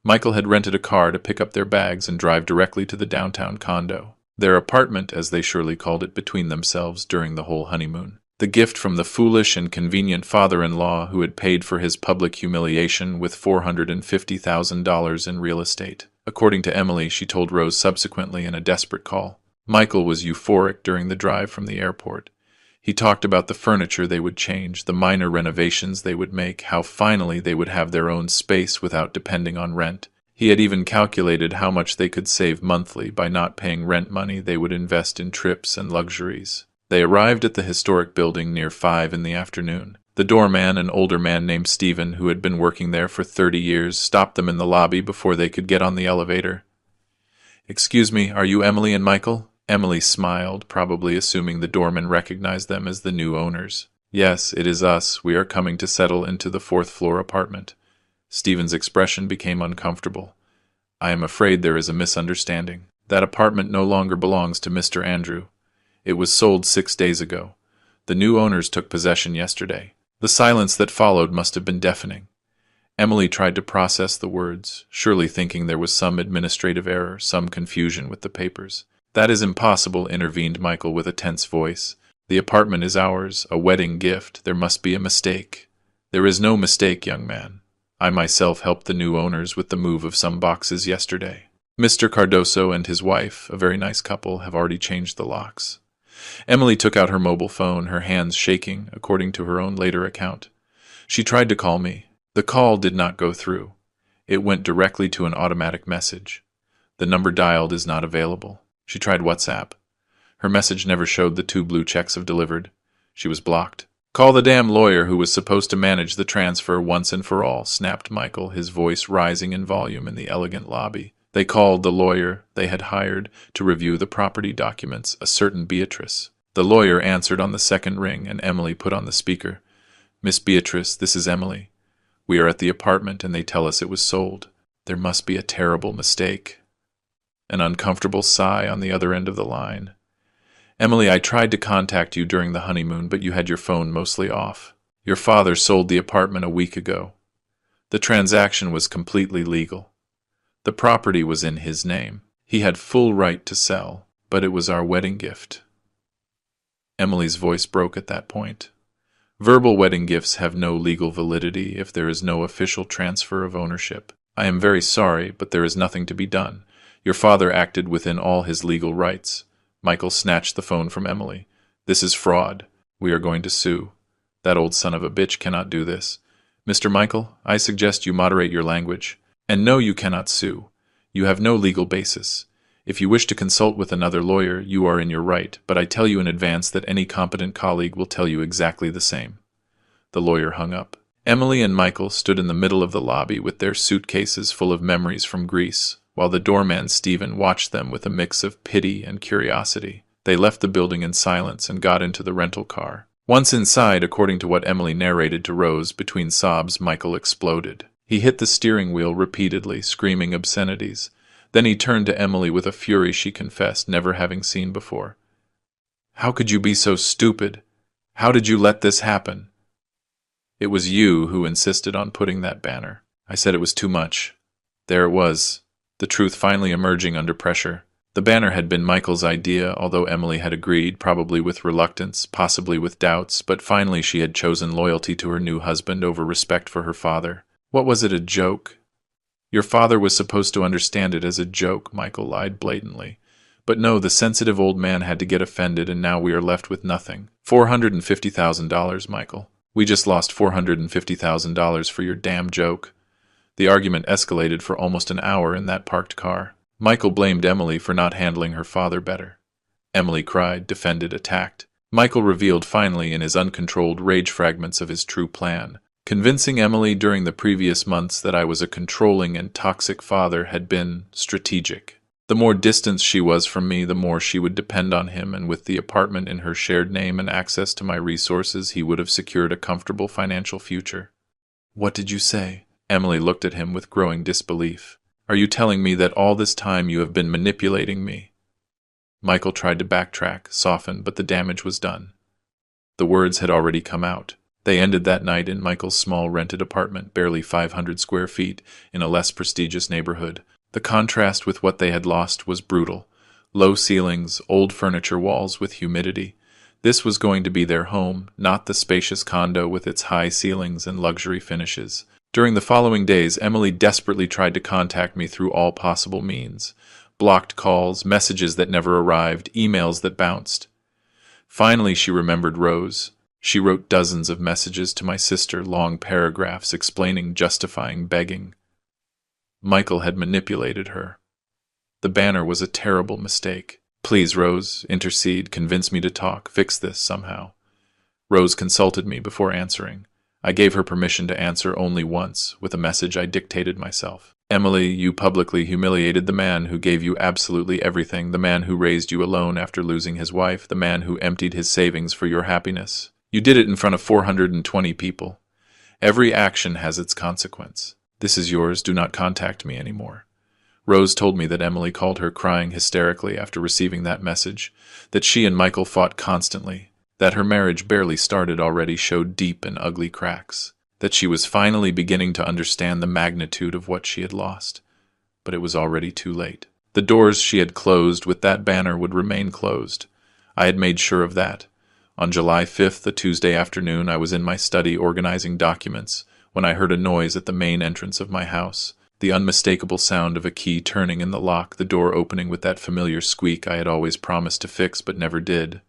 Michael had rented a car to pick up their bags and drive directly to the downtown condo. Their apartment, as they surely called it between themselves during the whole honeymoon. The gift from the foolish and convenient father-in-law who had paid for his public humiliation with $450,000 in real estate. According to Emily, she told Rose subsequently in a desperate call. Michael was euphoric during the drive from the airport. He talked about the furniture they would change, the minor renovations they would make, how finally they would have their own space without depending on rent. He had even calculated how much they could save monthly by not paying rent money they would invest in trips and luxuries. They arrived at the historic building near 5 in the afternoon. The doorman, an older man named Stephen, who had been working there for 30 years, stopped them in the lobby before they could get on the elevator. "Excuse me, are you Emily and Michael?" Emily smiled, probably assuming the doorman recognized them as the new owners. "Yes, it is us. We are coming to settle into the 4th-floor apartment." Stephen's expression became uncomfortable. "I am afraid there is a misunderstanding. That apartment no longer belongs to Mr. Andrew. It was sold 6 days ago. The new owners took possession yesterday." The silence that followed must have been deafening. Emily tried to process the words, surely thinking there was some administrative error, some confusion with the papers. "That is impossible," intervened Michael with a tense voice. "The apartment is ours, a wedding gift. There must be a mistake." "There is no mistake, young man. I myself helped the new owners with the move of some boxes yesterday. Mr. Cardoso and his wife, a very nice couple, have already changed the locks." Emily took out her mobile phone, her hands shaking, according to her own later account. "She tried to call me. The call did not go through. It went directly to an automatic message. The number dialed is not available. She tried WhatsApp. Her message never showed the 2 blue checks of delivered. She was blocked. Call the damn lawyer who was supposed to manage the transfer once and for all, snapped Michael, his voice rising in volume in the elegant lobby. They called the lawyer they had hired to review the property documents, a certain Beatrice. The lawyer answered on the second ring, and Emily put on the speaker. Miss Beatrice, this is Emily. We are at the apartment, and they tell us it was sold. There must be a terrible mistake. An uncomfortable sigh on the other end of the line. Emily, I tried to contact you during the honeymoon, but you had your phone mostly off. Your father sold the apartment a week ago. The transaction was completely legal. The property was in his name. He had full right to sell, but it was our wedding gift. Emily's voice broke at that point. Verbal wedding gifts have no legal validity if there is no official transfer of ownership. I am very sorry, but there is nothing to be done. Your father acted within all his legal rights. Michael snatched the phone from Emily. This is fraud. We are going to sue. That old son of a bitch cannot do this. Mr. Michael, I suggest you moderate your language. And no, you cannot sue. You have no legal basis. If you wish to consult with another lawyer, you are in your right, but I tell you in advance that any competent colleague will tell you exactly the same. The lawyer hung up. Emily and Michael stood in the middle of the lobby with their suitcases full of memories from Greece, while the doorman Stephen watched them with a mix of pity and curiosity. They left the building in silence and got into the rental car. Once inside, according to what Emily narrated to Rose, between sobs, Michael exploded. He hit the steering wheel repeatedly, screaming obscenities. Then he turned to Emily with a fury she confessed never having seen before. How could you be so stupid? How did you let this happen? It was you who insisted on putting that banner. I said it was too much. There it was, the truth finally emerging under pressure. The banner had been Michael's idea, although Emily had agreed, probably with reluctance, possibly with doubts, but finally she had chosen loyalty to her new husband over respect for her father. What was it, a joke? Your father was supposed to understand it as a joke, Michael lied blatantly. But no, the sensitive old man had to get offended, and now we are left with nothing. $450,000, Michael. We just lost $450,000 for your damn joke. The argument escalated for almost an hour in that parked car. Michael blamed Emily for not handling her father better. Emily cried, defended, attacked. Michael revealed finally in his uncontrolled rage fragments of his true plan. Convincing Emily during the previous months that I was a controlling and toxic father had been strategic. The more distant she was from me, the more she would depend on him, and with the apartment in her shared name and access to my resources, he would have secured a comfortable financial future. What did you say? Emily looked at him with growing disbelief. Are you telling me that all this time you have been manipulating me? Michael tried to backtrack, soften, but the damage was done. The words had already come out. They ended that night in Michael's small rented apartment, barely 500 square feet, in a less prestigious neighborhood. The contrast with what they had lost was brutal. Low ceilings, old furniture walls with humidity. This was going to be their home, not the spacious condo with its high ceilings and luxury finishes. During the following days, Emily desperately tried to contact me through all possible means. Blocked calls, messages that never arrived, emails that bounced. Finally, she remembered Rose. She wrote dozens of messages to my sister, long paragraphs explaining, justifying, begging. Michael had manipulated her. The banner was a terrible mistake. Please, Rose, intercede, convince me to talk, fix this somehow. Rose consulted me before answering. I gave her permission to answer only once, with a message I dictated myself. Emily, you publicly humiliated the man who gave you absolutely everything, the man who raised you alone after losing his wife, the man who emptied his savings for your happiness. You did it in front of 420 people. Every action has its consequence. This is yours, do not contact me anymore. Rose told me that Emily called her crying hysterically after receiving that message, that she and Michael fought constantly, that her marriage barely started already showed deep and ugly cracks, that she was finally beginning to understand the magnitude of what she had lost. But it was already too late. The doors she had closed with that banner would remain closed. I had made sure of that. On July 5th, a Tuesday afternoon, I was in my study organizing documents, when I heard a noise at the main entrance of my house, the unmistakable sound of a key turning in the lock, the door opening with that familiar squeak I had always promised to fix but never did.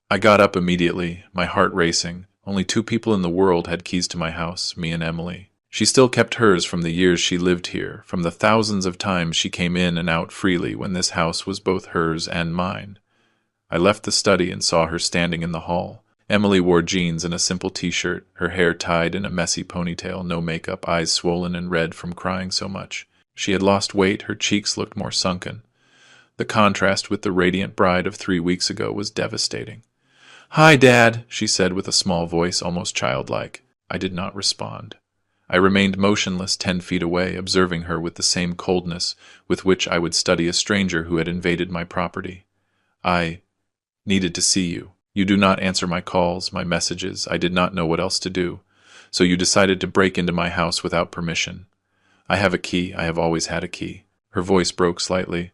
I got up immediately, my heart racing. Only 2 people in the world had keys to my house, me and Emily. She still kept hers from the years she lived here, from the thousands of times she came in and out freely when this house was both hers and mine. I left the study and saw her standing in the hall. Emily wore jeans and a simple t-shirt, her hair tied in a messy ponytail, no makeup, eyes swollen and red from crying so much. She had lost weight, her cheeks looked more sunken. The contrast with the radiant bride of 3 weeks ago was devastating. "Hi, Dad," she said with a small voice, almost childlike. I did not respond. I remained motionless 10 feet away, observing her with the same coldness with which I would study a stranger who had invaded my property. "I needed to see you. You do not answer my calls, my messages. I did not know what else to do. So you decided to break into my house without permission. I have a key. I have always had a key." Her voice broke slightly.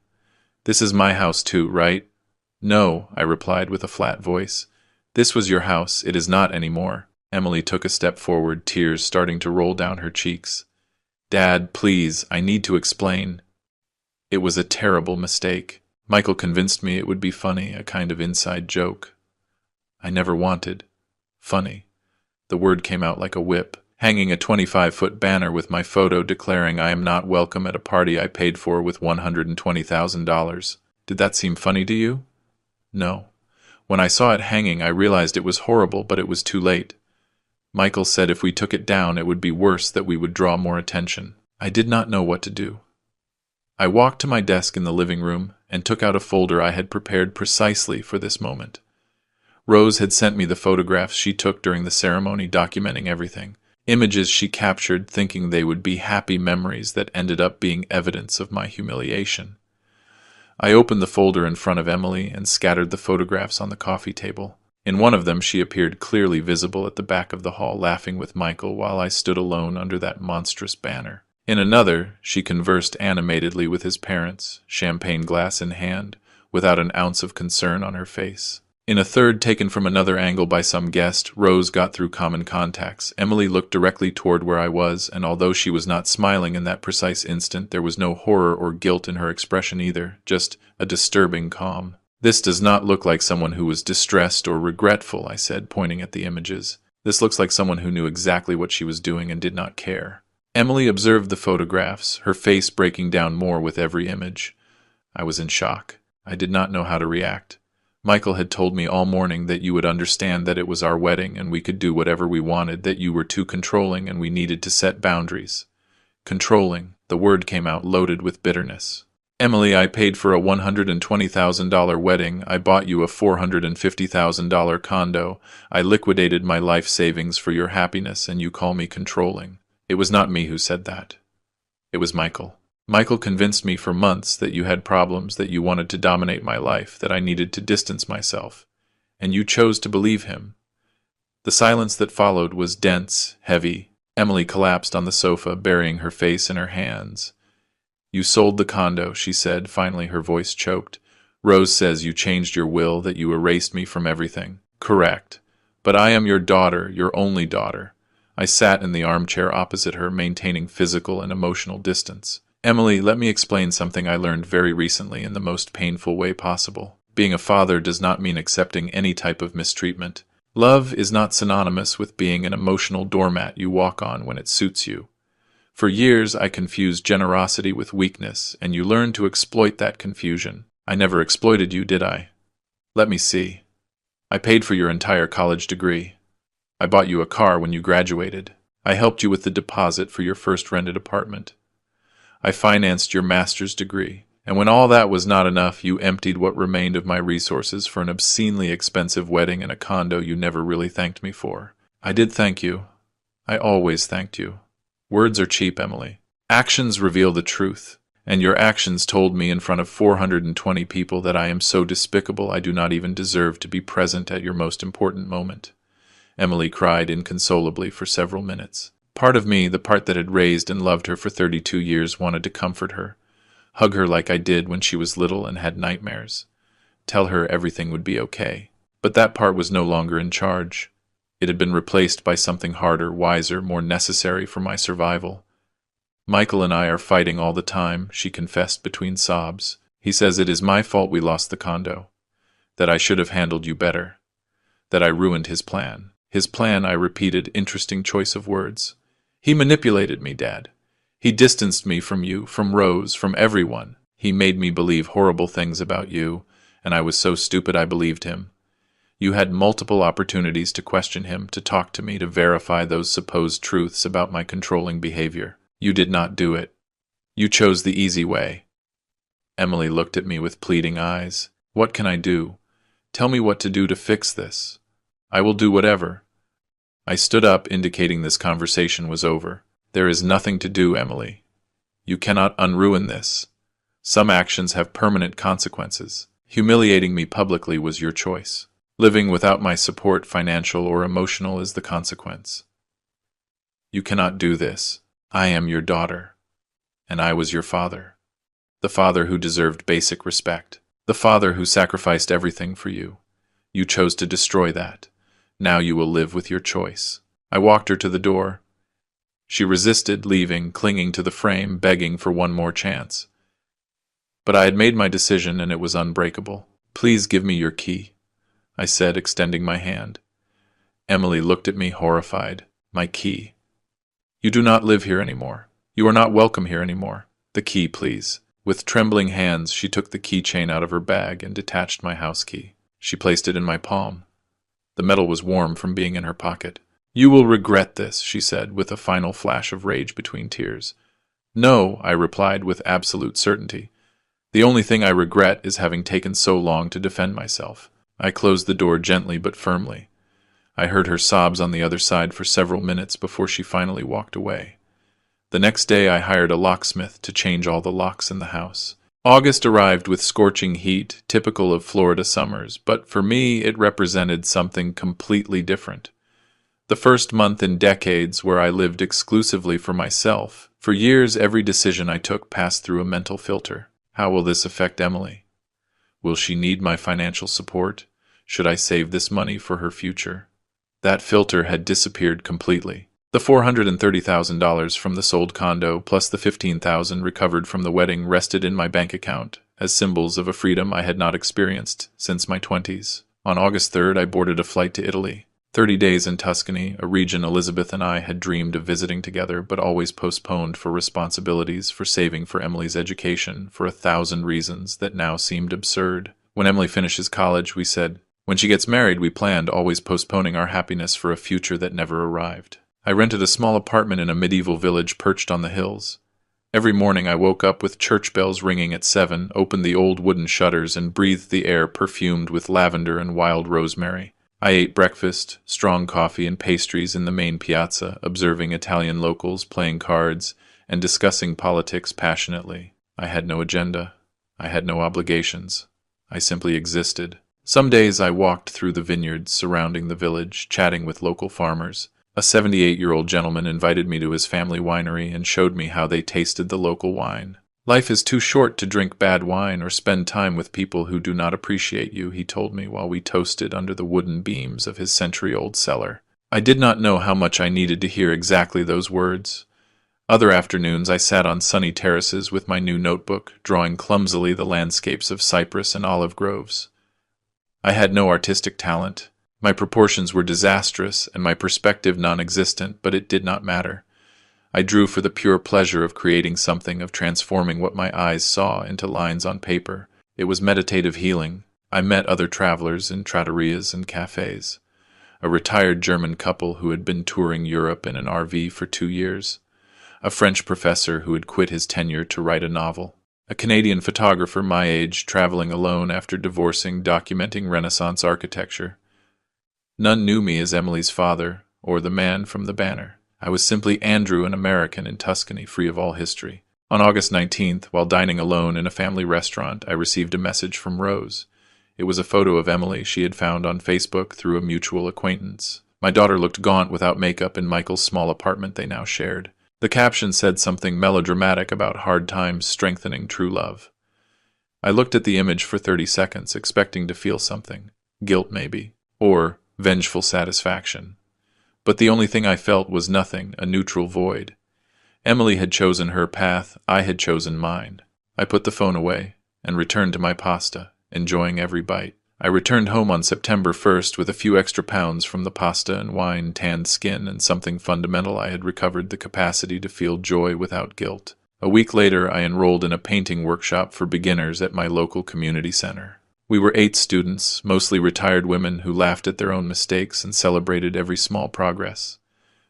"This is my house too, right?" "No," I replied with a flat voice. "This was your house. It is not anymore." Emily took a step forward, tears starting to roll down her cheeks. "Dad, please, I need to explain. It was a terrible mistake. Michael convinced me it would be funny, a kind of inside joke. I never wanted funny." The word came out like a whip. "Hanging a 25-foot banner with my photo declaring I am not welcome at a party I paid for with $120,000. Did that seem funny to you?" "No. When I saw it hanging, I realized it was horrible, but it was too late. Michael said if we took it down, it would be worse, that we would draw more attention. I did not know what to do. I walked to my desk in the living room and took out a folder I had prepared precisely for this moment. Rose had sent me the photographs she took during the ceremony, documenting everything. Images she captured, thinking they would be happy memories that ended up being evidence of my humiliation. I opened the folder in front of Emily and scattered the photographs on the coffee table. In one of them, she appeared clearly visible at the back of the hall, laughing with Michael while I stood alone under that monstrous banner. In another, she conversed animatedly with his parents, champagne glass in hand, without an ounce of concern on her face. In a third, taken from another angle by some guest, Rose got through common contacts. Emily looked directly toward where I was, and although she was not smiling in that precise instant, there was no horror or guilt in her expression either, just a disturbing calm. "This does not look like someone who was distressed or regretful," I said, pointing at the images. "This looks like someone who knew exactly what she was doing and did not care." Emily observed the photographs, her face breaking down more with every image. I was in shock. I did not know how to react. Michael had told me all morning that you would understand that it was our wedding and we could do whatever we wanted, that you were too controlling and we needed to set boundaries. Controlling. The word came out loaded with bitterness. "Emily, I paid for a $120,000 wedding. I bought you a $450,000 condo. I liquidated my life savings for your happiness, and you call me controlling." It was not me who said that. It was Michael. Michael convinced me for months that you had problems, that you wanted to dominate my life, that I needed to distance myself. And you chose to believe him. The silence that followed was dense, heavy. Emily collapsed on the sofa, burying her face in her hands. "You sold the condo," she said. Finally, her voice choked. "Rose says you changed your will, that you erased me from everything." "Correct. But I am your daughter, your only daughter." I sat in the armchair opposite her, maintaining physical and emotional distance. "Emily, let me explain something I learned very recently in the most painful way possible. Being a father does not mean accepting any type of mistreatment. Love is not synonymous with being an emotional doormat you walk on when it suits you. For years, I confused generosity with weakness, and you learn to exploit that confusion. I never exploited you, did I? Let me see. I paid for your entire college degree. I bought you a car when you graduated. I helped you with the deposit for your first rented apartment. I financed your master's degree. And when all that was not enough, you emptied what remained of my resources for an obscenely expensive wedding and a condo you never really thanked me for. I did thank you. I always thanked you. Words are cheap, Emily. Actions reveal the truth, and your actions told me in front of 420 people that I am so despicable I do not even deserve to be present at your most important moment. Emily cried inconsolably for several minutes. Part of me, the part that had raised and loved her for 32 years, wanted to comfort her, hug her like I did when she was little and had nightmares, tell her everything would be okay. But that part was no longer in charge. It had been replaced by something harder, wiser, more necessary for my survival. Michael and I are fighting all the time, she confessed between sobs. He says it is my fault we lost the condo, that I should have handled you better, that I ruined his plan. His plan, I repeated, interesting choice of words. He manipulated me, Dad. He distanced me from you, from Rose, from everyone. He made me believe horrible things about you, and I was so stupid I believed him. You had multiple opportunities to question him, to talk to me, to verify those supposed truths about my controlling behavior. You did not do it. You chose the easy way. Emily looked at me with pleading eyes. What can I do? Tell me what to do to fix this. I will do whatever. I stood up, indicating this conversation was over. There is nothing to do, Emily. You cannot unruin this. Some actions have permanent consequences. Humiliating me publicly was your choice. Living without my support, financial or emotional, is the consequence. You cannot do this. I am your daughter, and I was your father. The father who deserved basic respect. The father who sacrificed everything for you. You chose to destroy that. Now you will live with your choice. I walked her to the door. She resisted, leaving, clinging to the frame, begging for one more chance. But I had made my decision, and it was unbreakable. Please give me your key, I said, extending my hand. Emily looked at me, horrified. My key. You do not live here anymore. You are not welcome here anymore. The key, please. With trembling hands, she took the keychain out of her bag and detached my house key. She placed it in my palm. The metal was warm from being in her pocket. You will regret this, she said, with a final flash of rage between tears. No, I replied with absolute certainty. The only thing I regret is having taken so long to defend myself. I closed the door gently but firmly. I heard her sobs on the other side for several minutes before she finally walked away. The next day I hired a locksmith to change all the locks in the house. August arrived with scorching heat, typical of Florida summers, but for me it represented something completely different. The first month in decades where I lived exclusively for myself. For years, every decision I took passed through a mental filter. How will this affect Emily? Will she need my financial support? Should I save this money for her future? That filter had disappeared completely. The $430,000 from the sold condo, plus the $15,000 recovered from the wedding, rested in my bank account as symbols of a freedom I had not experienced since my 20s. On August 3rd, I boarded a flight to Italy. 30 days in Tuscany, a region Elizabeth and I had dreamed of visiting together, but always postponed for responsibilities, for saving for Emily's education, for 1,000 reasons that now seemed absurd. When Emily finishes college, we said. When she gets married, we planned, always postponing our happiness for a future that never arrived. I rented a small apartment in a medieval village perched on the hills. Every morning I woke up with church bells ringing at 7, opened the old wooden shutters, and breathed the air perfumed with lavender and wild rosemary. I ate breakfast, strong coffee, and pastries in the main piazza, observing Italian locals, playing cards, and discussing politics passionately. I had no agenda. I had no obligations. I simply existed. Some days I walked through the vineyards surrounding the village, chatting with local farmers. A 78-year-old gentleman invited me to his family winery and showed me how they tasted the local wine. Life is too short to drink bad wine or spend time with people who do not appreciate you, he told me while we toasted under the wooden beams of his century-old cellar. I did not know how much I needed to hear exactly those words. Other afternoons I sat on sunny terraces with my new notebook, drawing clumsily the landscapes of cypress and olive groves. I had no artistic talent. My proportions were disastrous and my perspective non-existent, but it did not matter. I drew for the pure pleasure of creating something, of transforming what my eyes saw into lines on paper. It was meditative healing. I met other travelers in trattorias and cafes. A retired German couple who had been touring Europe in an RV for 2 years. A French professor who had quit his tenure to write a novel. A Canadian photographer my age, traveling alone after divorcing, documenting Renaissance architecture. None knew me as Emily's father, or the man from the banner. I was simply Andrew, an American in Tuscany, free of all history. On August 19th, while dining alone in a family restaurant, I received a message from Rose. It was a photo of Emily she had found on Facebook through a mutual acquaintance. My daughter looked gaunt without makeup in Michael's small apartment they now shared. The caption said something melodramatic about hard times strengthening true love. I looked at the image for 30 seconds, expecting to feel something. Guilt, maybe. Or vengeful satisfaction. But the only thing I felt was nothing, a neutral void. Emily had chosen her path, I had chosen mine. I put the phone away and returned to my pasta, enjoying every bite. I returned home on September 1st with a few extra pounds from the pasta and wine, tanned skin, and something fundamental. I had recovered the capacity to feel joy without guilt. A week later, I enrolled in a painting workshop for beginners at my local community center. We were 8 students, mostly retired women who laughed at their own mistakes and celebrated every small progress.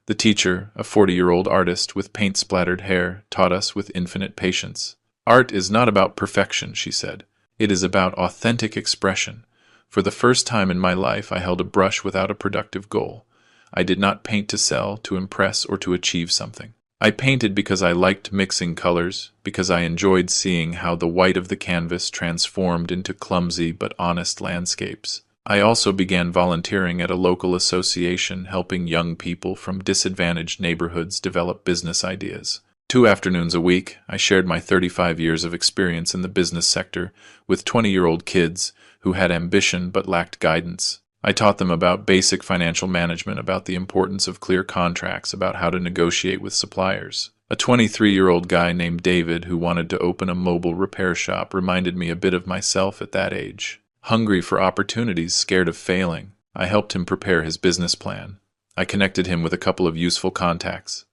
The teacher, a 40-year-old artist with paint-splattered hair, taught us with infinite patience. Art is not about perfection, she said. It is about authentic expression. For the first time in my life, I held a brush without a productive goal. I did not paint to sell, to impress, or to achieve something. I painted because I liked mixing colors, because I enjoyed seeing how the white of the canvas transformed into clumsy but honest landscapes. I also began volunteering at a local association helping young people from disadvantaged neighborhoods develop business ideas. 2 afternoons a week, I shared my 35 years of experience in the business sector with 20-year-old kids who had ambition but lacked guidance. I taught them about basic financial management, about the importance of clear contracts, about how to negotiate with suppliers. A 23-year-old guy named David who wanted to open a mobile repair shop reminded me a bit of myself at that age. Hungry for opportunities, scared of failing, I helped him prepare his business plan. I connected him with a couple of useful contacts.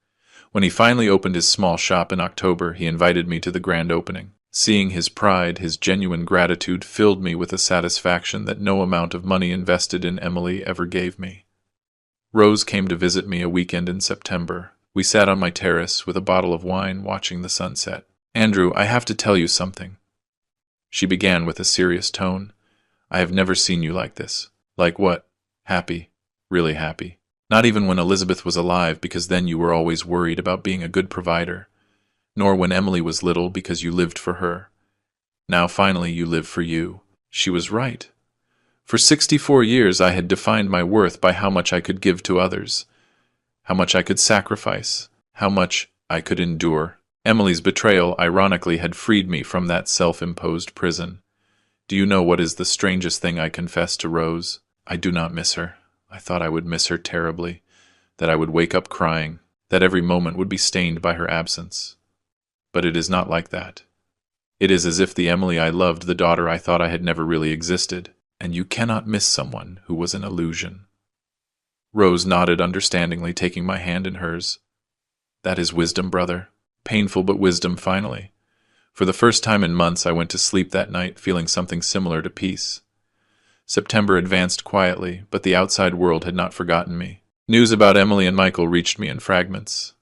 When he finally opened his small shop in October, he invited me to the grand opening. Seeing his pride, his genuine gratitude filled me with a satisfaction that no amount of money invested in Emily ever gave me. Rose came to visit me a weekend in September. We sat on my terrace with a bottle of wine watching the sunset. "Andrew, I have to tell you something." She began with a serious tone. "I have never seen you like this." "Like what?" "Happy. Really happy. Not even when Elizabeth was alive, because then you were always worried about being a good provider. Nor when Emily was little, because you lived for her. Now finally you live for you." She was right. For 64 years I had defined my worth by how much I could give to others, how much I could sacrifice, how much I could endure. Emily's betrayal, ironically, had freed me from that self-imposed prison. Do you know what is the strangest thing I confessed to Rose? I do not miss her. I thought I would miss her terribly, that I would wake up crying, that every moment would be stained by her absence. But it is not like that. It is as if the Emily I loved, the daughter I thought I had never really existed, and you cannot miss someone who was an illusion. Rose nodded understandingly, taking my hand in hers. That is wisdom, brother. Painful, but wisdom finally. For the first time in months, I went to sleep that night feeling something similar to peace. September advanced quietly, but the outside world had not forgotten me. News about Emily and Michael reached me in fragments,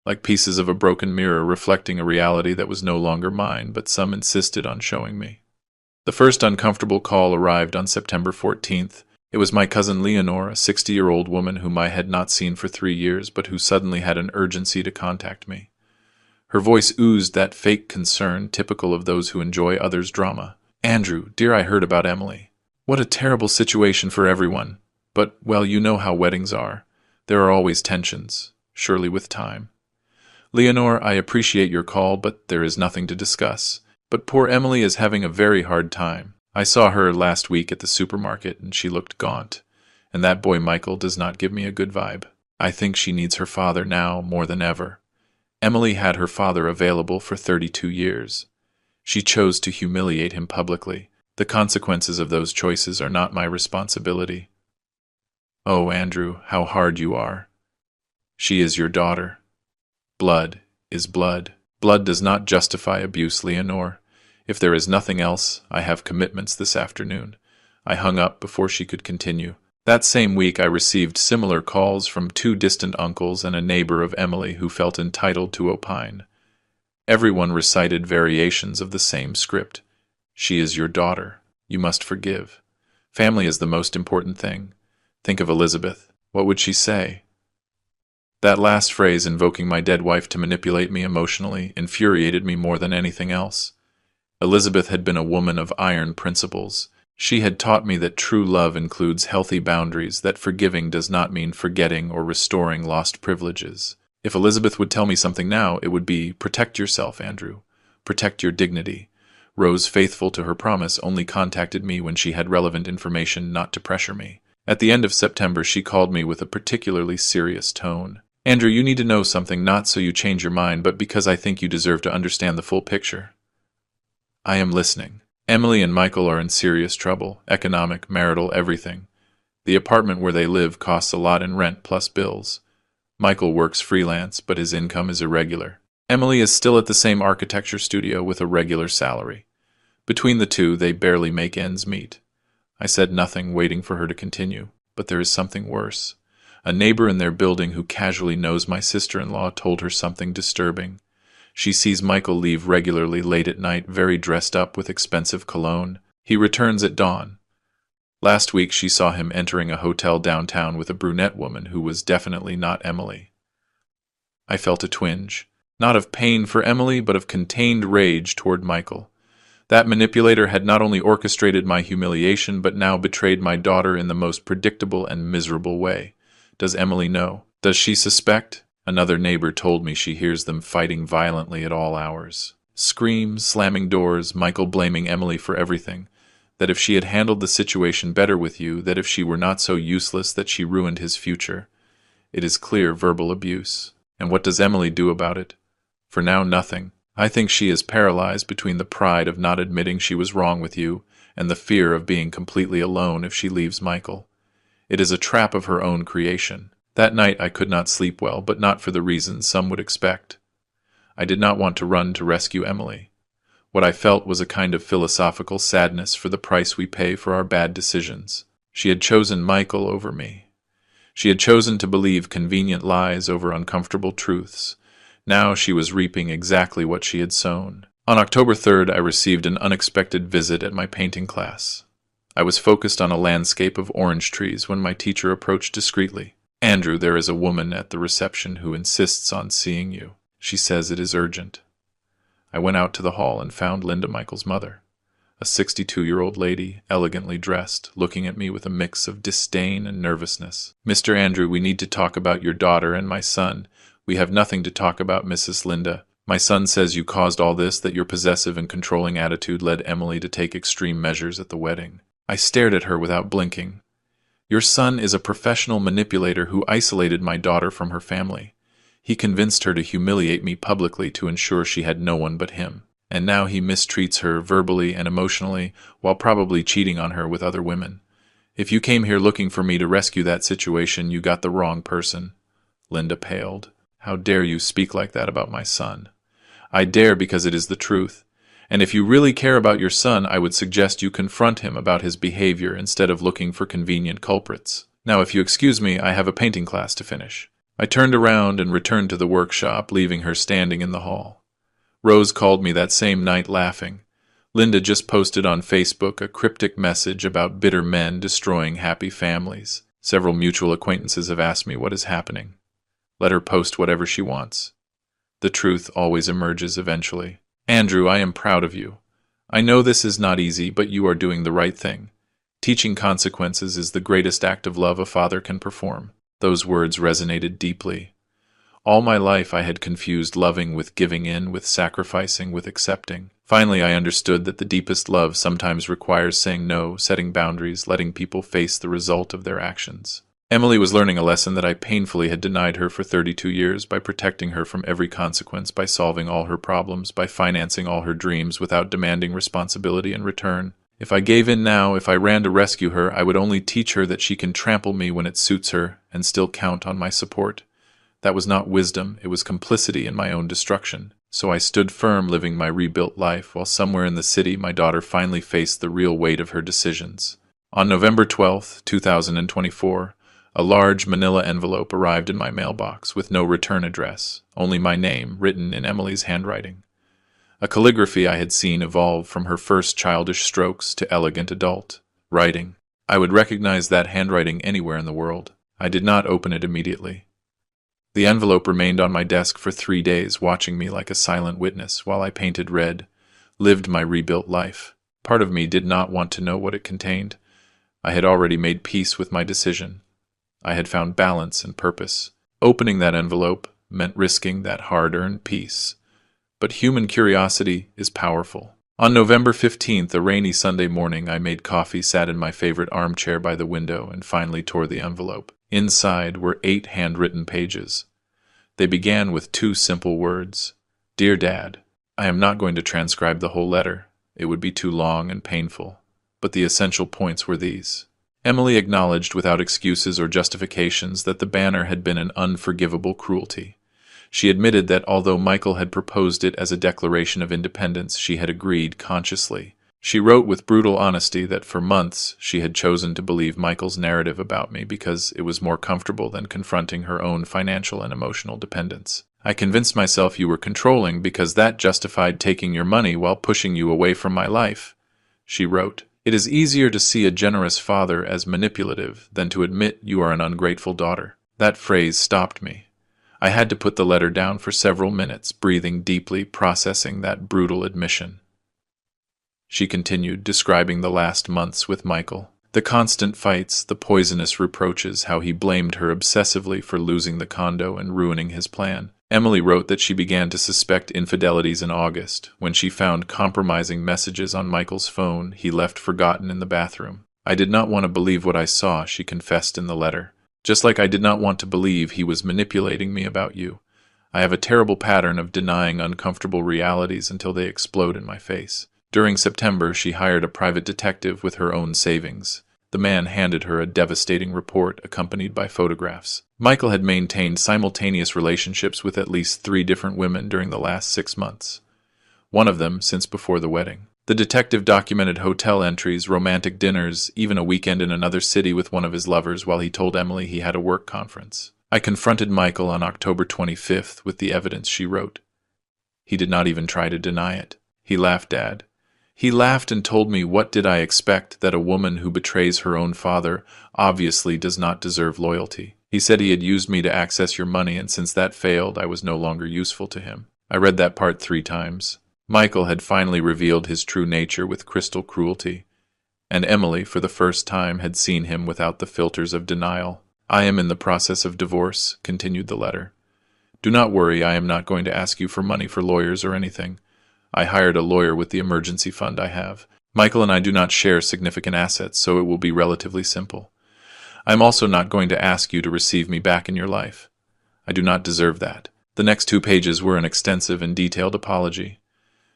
like pieces of a broken mirror reflecting a reality that was no longer mine, but some insisted on showing me. The first uncomfortable call arrived on September 14th. It was my cousin Leonore, a 60-year-old woman whom I had not seen for 3 years, but who suddenly had an urgency to contact me. Her voice oozed that fake concern typical of those who enjoy others' drama. "Andrew, dear, I heard about Emily. What a terrible situation for everyone. But, well, you know how weddings are. There are always tensions, surely with time. Leonore, I appreciate your call, but there is nothing to discuss. But poor Emily is having a very hard time. I saw her last week at the supermarket, and she looked gaunt. And that boy Michael does not give me a good vibe. I think she needs her father now more than ever. Emily had her father available for 32 years. She chose to humiliate him publicly. The consequences of those choices are not my responsibility. Oh, Andrew, how hard you are. She is your daughter. Blood is blood. Blood does not justify abuse, Leonore. If there is nothing else, I have commitments this afternoon." I hung up before she could continue. That same week I received similar calls from 2 distant uncles and a neighbor of Emily who felt entitled to opine. Everyone recited variations of the same script. She is your daughter. You must forgive. Family is the most important thing. Think of Elizabeth. What would she say? That last phrase, invoking my dead wife to manipulate me emotionally, infuriated me more than anything else. Elizabeth had been a woman of iron principles. She had taught me that true love includes healthy boundaries, that forgiving does not mean forgetting or restoring lost privileges. If Elizabeth would tell me something now, it would be, protect yourself, Andrew. Protect your dignity. Rose, faithful to her promise, only contacted me when she had relevant information, not to pressure me. At the end of September, she called me with a particularly serious tone. "Andrew, you need to know something, not so you change your mind, but because I think you deserve to understand the full picture." "I am listening." "Emily and Michael are in serious trouble, economic, marital, everything. The apartment where they live costs a lot in rent plus bills. Michael works freelance, but his income is irregular. Emily is still at the same architecture studio with a regular salary. Between the two, they barely make ends meet. I said nothing, waiting for her to continue. But there is something worse. A neighbor in their building who casually knows my sister-in-law told her something disturbing. She sees Michael leave regularly late at night, very dressed up with expensive cologne. He returns at dawn. Last week she saw him entering a hotel downtown with a brunette woman who was definitely not Emily. I felt a twinge, not of pain for Emily, but of contained rage toward Michael. That manipulator had not only orchestrated my humiliation, but now betrayed my daughter in the most predictable and miserable way. Does Emily know? Does she suspect? Another neighbor told me she hears them fighting violently at all hours. Screams, slamming doors, Michael blaming Emily for everything. That if she had handled the situation better with you, that if she were not so useless that she ruined his future. It is clear verbal abuse. And what does Emily do about it? For now, nothing. I think she is paralyzed between the pride of not admitting she was wrong with you and the fear of being completely alone if she leaves Michael. It is a trap of her own creation. That night I could not sleep well, but not for the reasons some would expect. I did not want to run to rescue Emily. What I felt was a kind of philosophical sadness for the price we pay for our bad decisions. She had chosen Michael over me. She had chosen to believe convenient lies over uncomfortable truths. Now she was reaping exactly what she had sown. On October 3rd, I received an unexpected visit at my painting class. I was focused on a landscape of orange trees when my teacher approached discreetly. "Andrew, there is a woman at the reception who insists on seeing you. She says it is urgent." I went out to the hall and found Linda, Michael's mother. A 62-year-old lady, elegantly dressed, looking at me with a mix of disdain and nervousness. "Mr. Andrew, we need to talk about your daughter and my son. We have nothing to talk about, Mrs. Linda. My son says you caused all this, that your possessive and controlling attitude led Emily to take extreme measures at the wedding." I stared at her without blinking. "Your son is a professional manipulator who isolated my daughter from her family. He convinced her to humiliate me publicly to ensure she had no one but him. And now he mistreats her verbally and emotionally, while probably cheating on her with other women. If you came here looking for me to rescue that situation, you got the wrong person." Linda paled. "How dare you speak like that about my son?" "I dare because it is the truth. And if you really care about your son, I would suggest you confront him about his behavior instead of looking for convenient culprits. Now, if you excuse me, I have a painting class to finish." I turned around and returned to the workshop, leaving her standing in the hall. Rose called me that same night laughing. Linda just posted on Facebook a cryptic message about bitter men destroying happy families. Several mutual acquaintances have asked me what is happening. Let her post whatever she wants. The truth always emerges eventually. "Andrew, I am proud of you. I know this is not easy, but you are doing the right thing. Teaching consequences is the greatest act of love a father can perform." Those words resonated deeply. All my life I had confused loving with giving in, with sacrificing with accepting. Finally I understood that the deepest love sometimes requires saying no, setting boundaries, letting people face the result of their actions. Emily was learning a lesson that I painfully had denied her for 32 years by protecting her from every consequence, by solving all her problems, by financing all her dreams without demanding responsibility in return. If I gave in now, if I ran to rescue her, I would only teach her that she can trample me when it suits her and still count on my support. That was not wisdom, it was complicity in my own destruction. So I stood firm, living my rebuilt life, while somewhere in the city my daughter finally faced the real weight of her decisions. On November 12, 2024, a large manila envelope arrived in my mailbox with no return address, only my name written in Emily's handwriting. A calligraphy I had seen evolve from her first childish strokes to elegant adult writing. I would recognize that handwriting anywhere in the world. I did not open it immediately. The envelope remained on my desk for 3 days, watching me like a silent witness while I painted red, lived my rebuilt life. Part of me did not want to know what it contained. I had already made peace with my decision. I had found balance and purpose. Opening that envelope meant risking that hard-earned peace. But human curiosity is powerful. On November 15th, a rainy Sunday morning, I made coffee, sat in my favorite armchair by the window, and finally tore the envelope. Inside were 8 handwritten pages. They began with 2 simple words. "Dear Dad." I am not going to transcribe the whole letter. It would be too long and painful. But the essential points were these. Emily acknowledged without excuses or justifications that the banner had been an unforgivable cruelty. She admitted that although Michael had proposed it as a declaration of independence, she had agreed consciously. She wrote with brutal honesty that for months she had chosen to believe Michael's narrative about me because it was more comfortable than confronting her own financial and emotional dependence. I convinced myself you were controlling because that justified taking your money while pushing you away from my life, she wrote. It is easier to see a generous father as manipulative than to admit you are an ungrateful daughter. That phrase stopped me. I had to put the letter down for several minutes, breathing deeply, processing that brutal admission. She continued, describing the last months with Michael. The constant fights, the poisonous reproaches, how he blamed her obsessively for losing the condo and ruining his plan. Emily wrote that she began to suspect infidelities in August, when she found compromising messages on Michael's phone he left forgotten in the bathroom. I did not want to believe what I saw, she confessed in the letter. Just like I did not want to believe he was manipulating me about you. I have a terrible pattern of denying uncomfortable realities until they explode in my face. During September, she hired a private detective with her own savings. The man handed her a devastating report accompanied by photographs. Michael had maintained simultaneous relationships with at least 3 different women during the last 6 months. One of them since before the wedding. The detective documented hotel entries, romantic dinners, even a weekend in another city with one of his lovers while he told Emily he had a work conference. I confronted Michael on October 25th with the evidence, she wrote. He did not even try to deny it. He laughed, Dad. He laughed and told me, what did I expect, that a woman who betrays her own father obviously does not deserve loyalty. He said he had used me to access your money, and since that failed, I was no longer useful to him. I read that part 3 times. Michael had finally revealed his true nature with crystal cruelty, and Emily, for the first time, had seen him without the filters of denial. I am in the process of divorce, continued the letter. Do not worry, I am not going to ask you for money for lawyers or anything. I hired a lawyer with the emergency fund I have. Michael and I do not share significant assets, so it will be relatively simple. I am also not going to ask you to receive me back in your life. I do not deserve that. The next 2 pages were an extensive and detailed apology.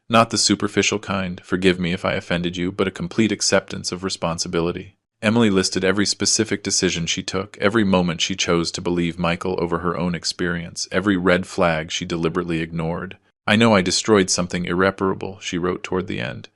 Not the superficial kind, forgive me if I offended you, but a complete acceptance of responsibility. Emily listed every specific decision she took, every moment she chose to believe Michael over her own experience, every red flag she deliberately ignored. I know I destroyed something irreparable, she wrote toward the end.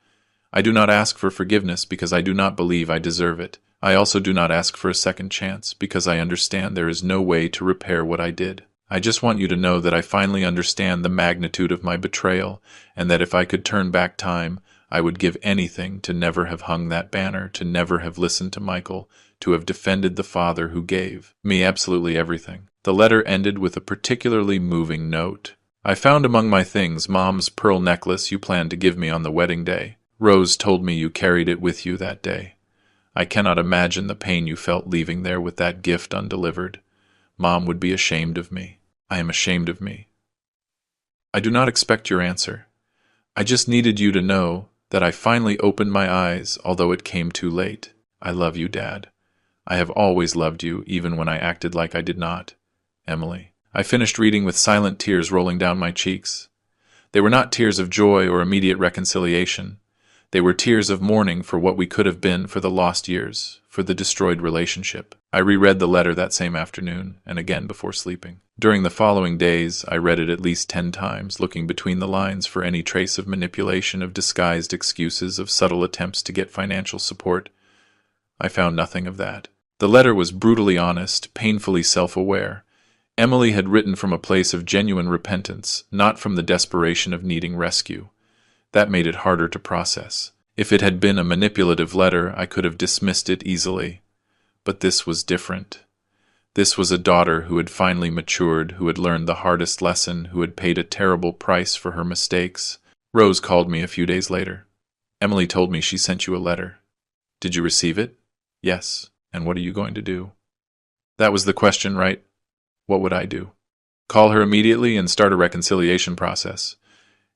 I do not ask for forgiveness because I do not believe I deserve it. I also do not ask for a second chance because I understand there is no way to repair what I did. I just want you to know that I finally understand the magnitude of my betrayal, and that if I could turn back time, I would give anything to never have hung that banner, to never have listened to Michael, to have defended the father who gave me absolutely everything. The letter ended with a particularly moving note. I found among my things Mom's pearl necklace you planned to give me on the wedding day. Rose told me you carried it with you that day. I cannot imagine the pain you felt leaving there with that gift undelivered. Mom would be ashamed of me. I am ashamed of me. I do not expect your answer. I just needed you to know that I finally opened my eyes, although it came too late. I love you, Dad. I have always loved you, even when I acted like I did not. Emily. I finished reading with silent tears rolling down my cheeks. They were not tears of joy or immediate reconciliation. They were tears of mourning for what we could have been, for the lost years, for the destroyed relationship. I reread the letter that same afternoon, and again before sleeping. During the following days, I read it at least 10 times, looking between the lines for any trace of manipulation, of disguised excuses, of subtle attempts to get financial support. I found nothing of that. The letter was brutally honest, painfully self-aware. Emily had written from a place of genuine repentance, not from the desperation of needing rescue. That made it harder to process. If it had been a manipulative letter, I could have dismissed it easily. But this was different. This was a daughter who had finally matured, who had learned the hardest lesson, who had paid a terrible price for her mistakes. Rose called me a few days later. Emily told me she sent you a letter. Did you receive it? Yes. And what are you going to do? That was the question, right? What would I do? Call her immediately and start a reconciliation process.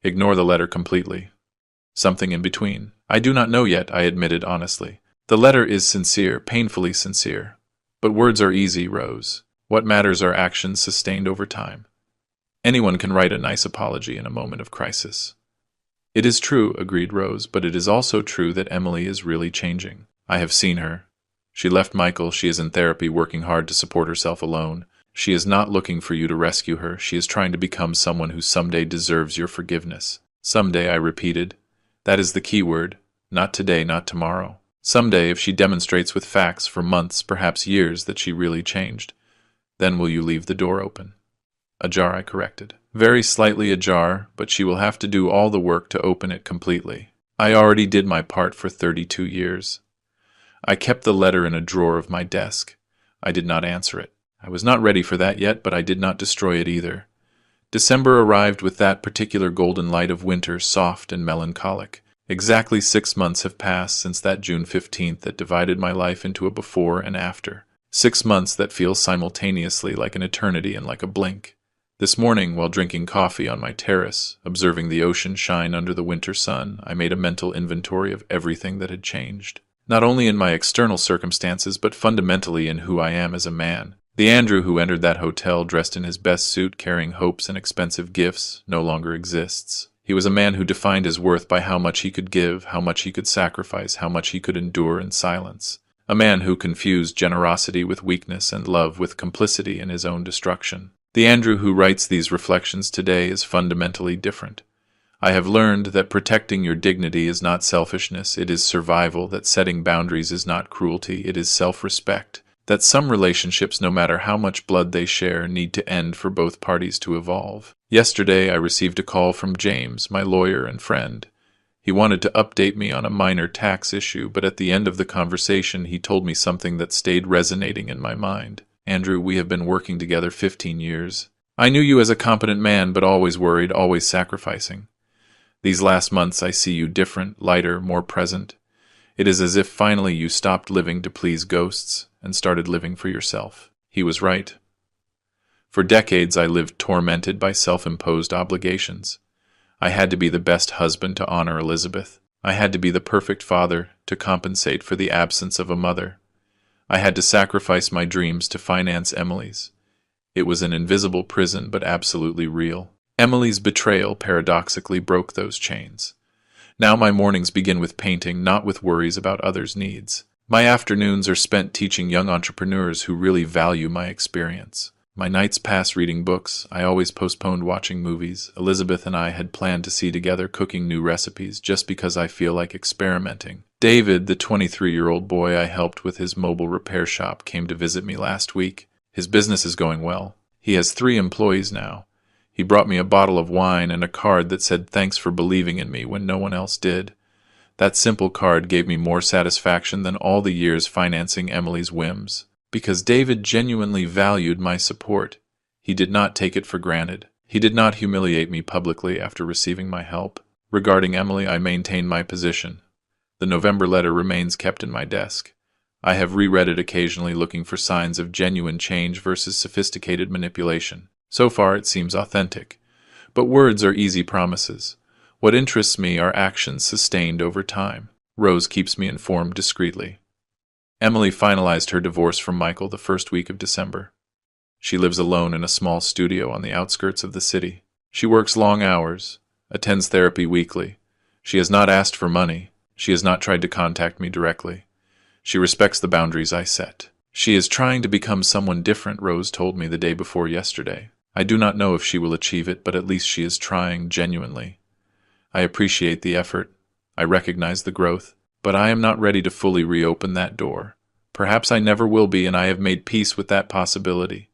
Ignore the letter completely. Something in between. I do not know yet, I admitted honestly. The letter is sincere, painfully sincere. But words are easy, Rose. What matters are actions sustained over time. Anyone can write a nice apology in a moment of crisis. It is true, agreed Rose, but it is also true that Emily is really changing. I have seen her. She left Michael, she is in therapy working hard to support herself alone. She is not looking for you to rescue her. She is trying to become someone who someday deserves your forgiveness. Someday, I repeated. That is the key word. Not today, not tomorrow. Someday, if she demonstrates with facts for months, perhaps years, that she really changed, then will you leave the door open? Ajar, I corrected. Very slightly ajar, but she will have to do all the work to open it completely. I already did my part for 32 years. I kept the letter in a drawer of my desk. I did not answer it. I was not ready for that yet, but I did not destroy it either. December arrived with that particular golden light of winter, soft and melancholic. Exactly 6 months have passed since that June 15th that divided my life into a before and after. 6 months that feel simultaneously like an eternity and like a blink. This morning, while drinking coffee on my terrace, observing the ocean shine under the winter sun, I made a mental inventory of everything that had changed. Not only in my external circumstances, but fundamentally in who I am as a man. The Andrew who entered that hotel dressed in his best suit, carrying hopes and expensive gifts, no longer exists. He was a man who defined his worth by how much he could give, how much he could sacrifice, how much he could endure in silence. A man who confused generosity with weakness and love with complicity in his own destruction. The Andrew who writes these reflections today is fundamentally different. I have learned that protecting your dignity is not selfishness, it is survival, that setting boundaries is not cruelty, it is self-respect, that some relationships, no matter how much blood they share, need to end for both parties to evolve. Yesterday I received a call from James, my lawyer and friend. He wanted to update me on a minor tax issue, but at the end of the conversation he told me something that stayed resonating in my mind. Andrew, we have been working together 15 years. I knew you as a competent man, but always worried, always sacrificing. These last months I see you different, lighter, more present. It is as if finally you stopped living to please ghosts and started living for yourself. He was right. For decades I lived tormented by self-imposed obligations. I had to be the best husband to honor Elizabeth. I had to be the perfect father to compensate for the absence of a mother. I had to sacrifice my dreams to finance Emily's. It was an invisible prison, but absolutely real. Emily's betrayal paradoxically broke those chains. Now my mornings begin with painting, not with worries about others' needs. My afternoons are spent teaching young entrepreneurs who really value my experience. My nights pass reading books. I always postponed watching movies. Elizabeth and I had planned to see together, cooking new recipes, just because I feel like experimenting. David, the 23-year-old boy I helped with his mobile repair shop, came to visit me last week. His business is going well. He has 3 employees now. He brought me a bottle of wine and a card that said thanks for believing in me when no one else did. That simple card gave me more satisfaction than all the years financing Emily's whims. Because David genuinely valued my support. He did not take it for granted. He did not humiliate me publicly after receiving my help. Regarding Emily, I maintained my position. The November letter remains kept in my desk. I have reread it occasionally, looking for signs of genuine change versus sophisticated manipulation. So far it seems authentic. But words are easy promises. What interests me are actions sustained over time. Rose keeps me informed discreetly. Emily finalized her divorce from Michael the first week of December. She lives alone in a small studio on the outskirts of the city. She works long hours, attends therapy weekly. She has not asked for money. She has not tried to contact me directly. She respects the boundaries I set. She is trying to become someone different, Rose told me the day before yesterday. I do not know if she will achieve it, but at least she is trying genuinely. I appreciate the effort. I recognize the growth. But I am not ready to fully reopen that door. Perhaps I never will be, and I have made peace with that possibility.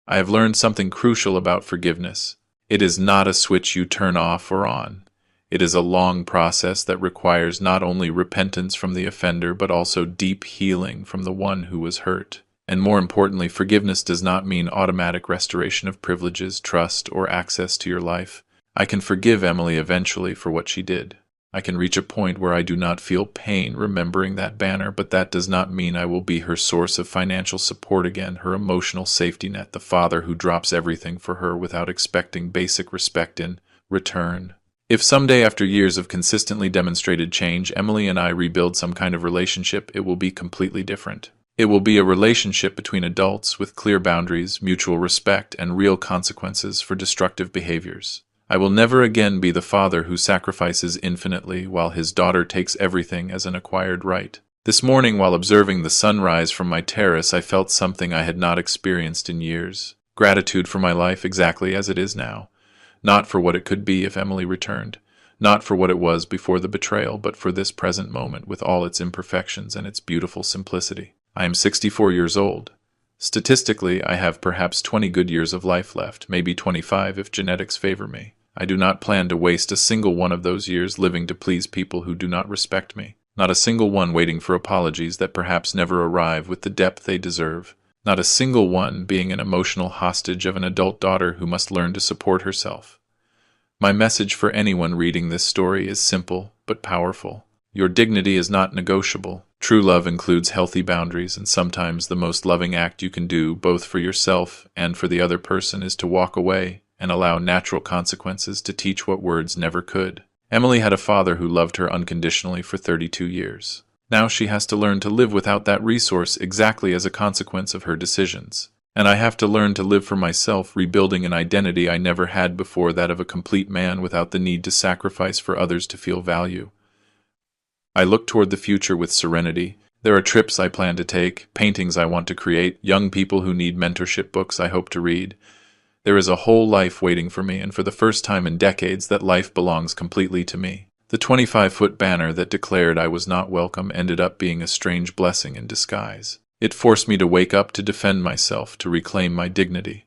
I have learned something crucial about forgiveness. It is not a switch you turn off or on. It is a long process that requires not only repentance from the offender, but also deep healing from the one who was hurt. And more importantly, forgiveness does not mean automatic restoration of privileges, trust, or access to your life. I can forgive Emily eventually for what she did. I can reach a point where I do not feel pain remembering that banner, but that does not mean I will be her source of financial support again, her emotional safety net, the father who drops everything for her without expecting basic respect in return. If someday, after years of consistently demonstrated change, Emily and I rebuild some kind of relationship, it will be completely different. It will be a relationship between adults with clear boundaries, mutual respect, and real consequences for destructive behaviors. I will never again be the father who sacrifices infinitely while his daughter takes everything as an acquired right. This morning, while observing the sunrise from my terrace, I felt something I had not experienced in years. Gratitude for my life exactly as it is now. Not for what it could be if Emily returned. Not for what it was before the betrayal, but for this present moment with all its imperfections and its beautiful simplicity. I am 64 years old. Statistically, I have perhaps 20 good years of life left, maybe 25 if genetics favor me. I do not plan to waste a single one of those years living to please people who do not respect me. Not a single one waiting for apologies that perhaps never arrive with the depth they deserve. Not a single one being an emotional hostage of an adult daughter who must learn to support herself. My message for anyone reading this story is simple but powerful. Your dignity is not negotiable. True love includes healthy boundaries, and sometimes the most loving act you can do, both for yourself and for the other person, is to walk away and allow natural consequences to teach what words never could. Emily had a father who loved her unconditionally for 32 years. Now she has to learn to live without that resource exactly as a consequence of her decisions. And I have to learn to live for myself, rebuilding an identity I never had before, that of a complete man without the need to sacrifice for others to feel value. I look toward the future with serenity. There are trips I plan to take, paintings I want to create, young people who need mentorship books I hope to read. There is a whole life waiting for me, and for the first time in decades, that life belongs completely to me. The 25-foot banner that declared I was not welcome ended up being a strange blessing in disguise. It forced me to wake up, to defend myself, to reclaim my dignity.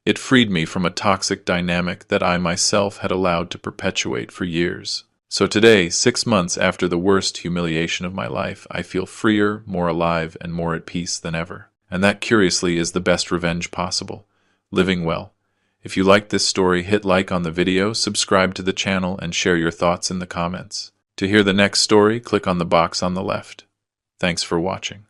It freed me from a toxic dynamic that I myself had allowed to perpetuate for years. So today, 6 months after the worst humiliation of my life, I feel freer, more alive, and more at peace than ever. And that, curiously, is the best revenge possible. Living well. If you liked this story, hit like on the video, subscribe to the channel, and share your thoughts in the comments. To hear the next story, click on the box on the left. Thanks for watching.